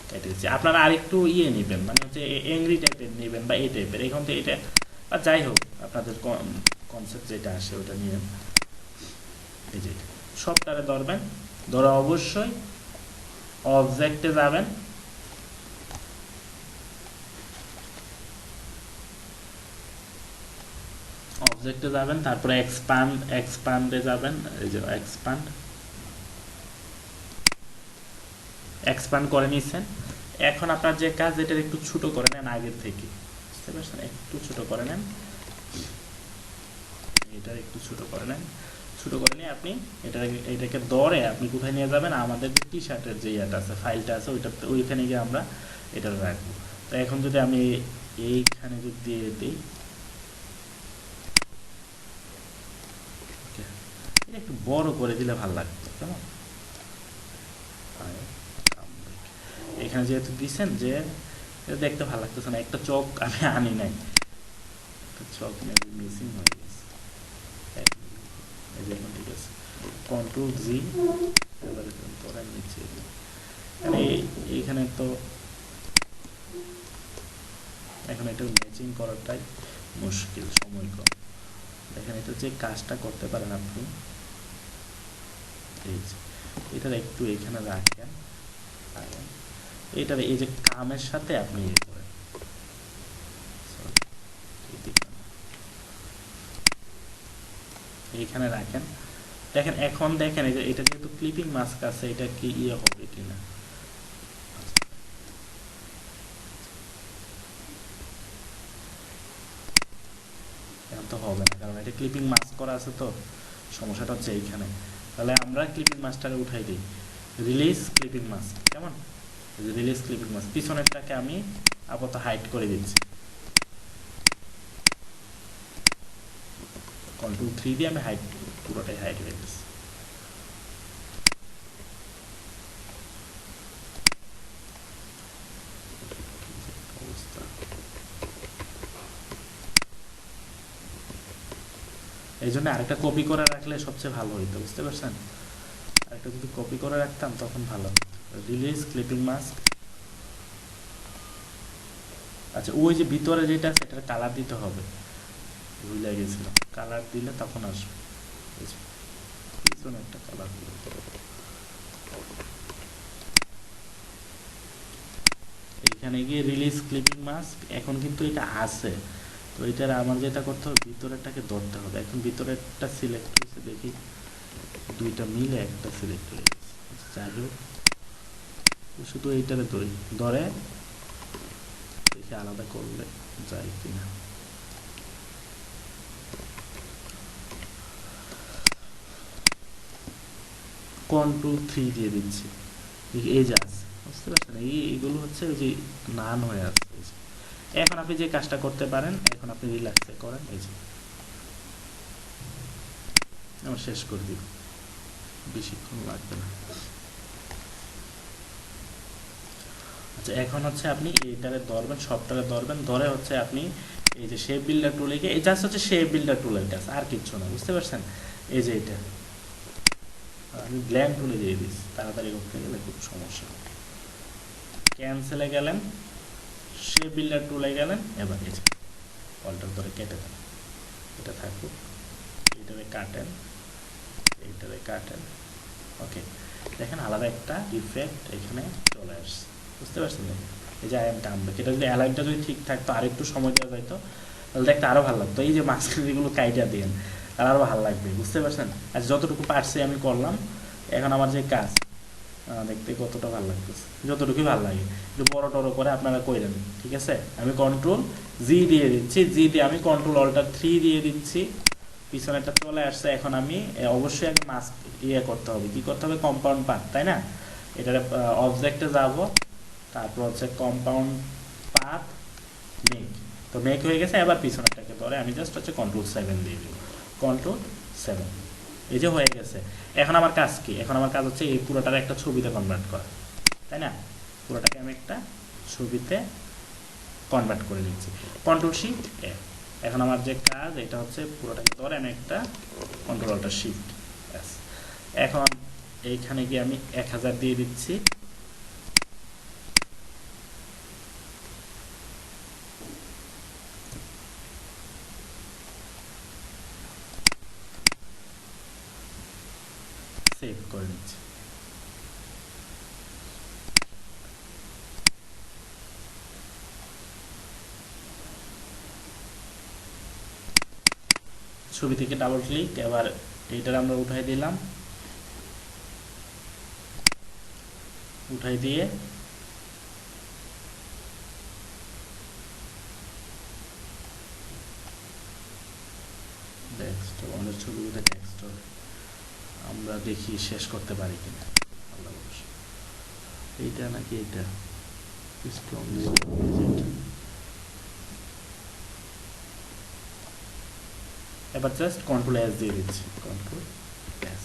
কেটে দিচ্ছি। আপনারা আরেকটু ইয়ে নেবেন, মানে হচ্ছে এংরি টাইপের নেবেন বা এই টাইপের, এখান থেকে এটা বা যাই হোক আপনাদের কনসেপ্ট যেটা আসে ওটা নিয়ে, এই যে সবটারে ধরবেন, ধরে অবশ্যই অবজেক্টে যাবেন, অবজেক্টে যাবেন, তারপরে এক্সপান্ডে যাবেন, এই যে এক্সপান্ড করে নিচ্ছেন। এখন আপনার যে কাজ, এটার একটু ছোট করে নেন আগের থেকে, বুঝতে পারছেন? একটু ছোট করে নেন, এটার একটু ছোট করে নেন, ছোট করে নিয়ে আপনি এটাকে ধরে আপনি কোথায় নিয়ে যাবেন, আমাদের যে টি শার্টের যে ইয়েটা আছে, ফাইলটা আছে, ওইখানে গিয়ে আমরা এটা রাখবো। তো এখন যদি আমি এইখানে যদি দিয়ে দিই, এটা একটু বড় করে দিলে ভালো লাগবে, কেমন? এখানে যেহেতু দিচ্ছেন যে দেখতে ভালো লাগতেছে না, একটা চোখ আমি আনি নাই, একটা চোখ মিসিং হয়ে গেছে, এই যে এখন ঠিক আছে, Ctrl+G, এবারে তোরা নিচে, এইখানে তো এখন এটা ম্যাচিং করাটাই মুশকিল, সময় কম। দেখেন এটা যে কাজটা করতে পারেন আপনি, এই যে এটার একটু এখানে রাখেন, এটার এই যে কামের সাথে আপনি ইয়ে করেন, এইখানে রাখেন। দেখেন এখন দেখেন এই যে এটা যেহেতু ক্লিপিং মাস্ক আছে, এটা কি ইয়ে হবে কিনা, এখন তো হবে না, কারণ এটা ক্লিপিং মাস্ক করা আছে, তো সমস্যাটা হচ্ছে এইখানে। তাহলে আমরা ক্লিপিং মাস্কটাকে উঠাই দিই, রিলিজ ক্লিপিং মাস্ক, কেমন? রিলিজ ক্লিপিং মাস্ক, পিছনেরটাকে আমি আপাতত হাইড করে দিচ্ছি, Ctrl+3 দিয়ে আমি হাইড, পুরোটাই হাইড হয়ে গেছে। এই জন্য আরেকটা কপি করে রাখলে সবচেয়ে ভালো হইতো, বুঝতে পারছেন? আরেকটা যদি কপি করে রাখতাম তখন ভালো। রিলিজ ক্লিপিং মাস্ক, আচ্ছা ওই যে ভিতরে যেটা আছে এটার কালার দিতে হবে, ভুলে গেছিলাম, কালার দিলে তখন আসবে, পিছনে একটা কালার দিলে। এখানে গিয়ে রিলিজ ক্লিপিং মাস্ক, এখন কিন্তু এটা আছে, তো এটার আমার যেটা করতে হবে, ভিতরেরটাকে ধরতে হবে। এখন ভিতরেরটা সিলেক্ট হয়েছে, দেখি দুইটা মিলে একটা সিলেক্ট হয়ে গেছে, যাই হোক শুধু এইটারে ধরে দেখি আলাদা করলে যায় কিনা। Ctrl+3 দিয়ে দিচ্ছি, এই যে আছে, বুঝতে পারছেন, এইগুলো হচ্ছে যে নান হয়ে আছে। এখন আপনি যে কাজটা করতে পারেন, এখন আপনি রিল্যাক্সে করেন। এই যে আমার শেষ করে দিব, বেশিক্ষণ লাগবে না। আচ্ছা, এখন হচ্ছে আপনি এইটারে ধরবেন, সবটারে ধরবেন, ধরে হচ্ছে আপনি এই যে শেপ বিল্ডার টুলে গিয়ে, এই জাস্ট হচ্ছে শেপ বিল্ডার টুলের কাজ, আর কিচ্ছু না, বুঝতে পারছেন। এই যে এটা আমি ব্ল্যান্ড টুলে দিয়ে দিচ্ছি, তাড়াতাড়ি করতে গেলে খুব সমস্যা। ক্যান্সেলে গেলেন, শেপ বিল্ডার টুলে গেলেন, এবার এই যে অল্টার ধরে কেটে দেন, এটা থাকুক, এইটারে কাটেন, এইটারে কাটেন। ওকে, দেখেন আলাদা একটা ইফেক্ট এখানে চলে আসছে, বুঝতে পারছেন। এই যে আয়াম টানবে, এটা যদি অ্যালাইনটা যদি ঠিক থাকতো, আর একটু সময় দেওয়া যাইতো, তাহলে দেখতে আরও ভালো লাগতো। এই যে মাঝখানে যেগুলো কাইটা দিন, তার আরও ভালো লাগবে, বুঝতে পারছেন। আর যতটুকু পারছি আমি করলাম, এখন আমার যে কাজ দেখতে কতটা ভালো লাগতেছে, যতটুকুই ভালো লাগে। একটু বড় টড়ো করে আপনারা কইলেন, ঠিক আছে। আমি Ctrl+G দিয়ে দিচ্ছি, জি দিয়ে আমি Ctrl+Alt+3 দিয়ে দিচ্ছি, পিছনেটা চলে আসছে। এখন আমি অবশ্যই আগে মাস্ক করতে হবে, কি করতে হবে, কম্পাউন্ড পাথ, তাই না। এটার অবজেক্টে যাব, তারপর হচ্ছে কম্পাউন্ড পাথ মেক, তো মেক হয়ে গেছে। এবার পিছনেরটাকে ধরে আমি জাস্ট হচ্ছে Ctrl+7 দিয়ে দিব, Ctrl+7, এই যে হয়ে গেছে। এখন আমার কাজ কি, এখন আমার কাজ হচ্ছে এই পুরোটার একটা ছবিতে কনভার্ট করা, তাই না। পুরোটাকে আমি একটা ছবিতে কনভার্ট করে নিচ্ছি, Ctrl+Shift+A। এখন আমার যে কাজ, এটা হচ্ছে পুরোটাকে ধরে আমি একটা Ctrl+Alt+Shift। এখন এইখানে গিয়ে আমি 1000 দিয়ে দিচ্ছি, সেভ করে নিচ্ছি। ছবি থেকে ডাবল ক্লিক, এবার এইটার আমরা উঠাই দিলাম, উঠাই দিয়ে ডেস্কটপ, আমাদের ছবিগুলো ডেস্কটপ আমরা দেখি শেষ করতে পারি কিনা। এইটা নাকি এটা স্ট্রং, এবার জাস্ট Ctrl+S দিয়ে দিচ্ছি, Ctrl+S।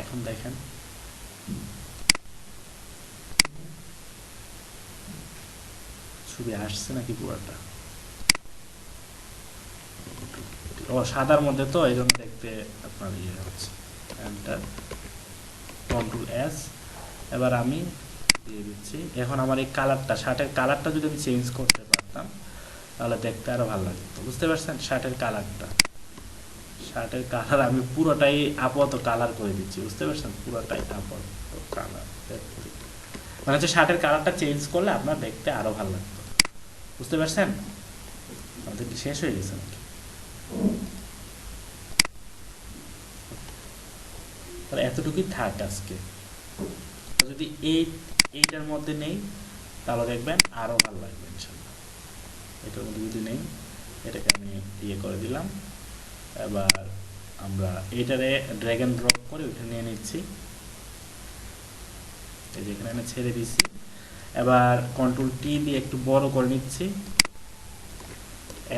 এখন দেখেন ছবি আসছে নাকি পুরোটা, ও সাদার মধ্যে, তো এই জন্য দেখতে আপনার ইয়ে হচ্ছে। এন্টার, Ctrl+S, এবার আমি দিয়ে দিচ্ছি। এখন আমার এই কালারটা, শার্টের কালারটা যদি আমি চেঞ্জ করতে পারতাম, তাহলে দেখতে আরো ভালো লাগতো, বুঝতে পারছেন। শার্টের কালার আমি পুরোটাই আপাতত কালার করে দিচ্ছি, বুঝতে পারছেন, পুরোটাই আপাতত কালার। মানে হচ্ছে শার্টের কালারটা চেঞ্জ করলে আপনার দেখতে আরো ভালো লাগতো, বুঝতে পারছেন। আমাদের কি শেষ হয়ে গেছে নাকি, তাহলে এতটুকুই থাক আজকে। যদি এইটার মধ্যে নেই, তাহলে দেখবেন আরো ভালো লাগবে ইনশাআল্লাহ। এটার মধ্যে যদি নেই, এটাকে আমি ইয়ে করে দিলাম। এবার আমরা এটারে ড্র্যাগ এন্ড ড্রপ করে ওখানে নিয়ে নিচ্ছি, এই যে এখানে আমি ছেড়ে দিচ্ছি। এবার Ctrl+T দিয়ে একটু বড় করে নিচ্ছি,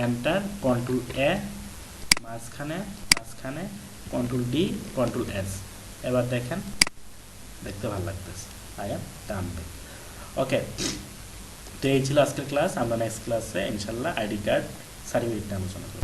এন্টার, Ctrl+A, মাঝখানে Ctrl+D, Ctrl+S। এবার দেখেন দেখতে ভালো লাগতেছে, আয়া টানবে। ওকে, তো এই ছিল আজকের ক্লাস। আমরা নেক্সট ক্লাসে ইনশাল্লাহ আইডি কার্ড সার্টিফিকেট নিয়ে আলোচনা করব।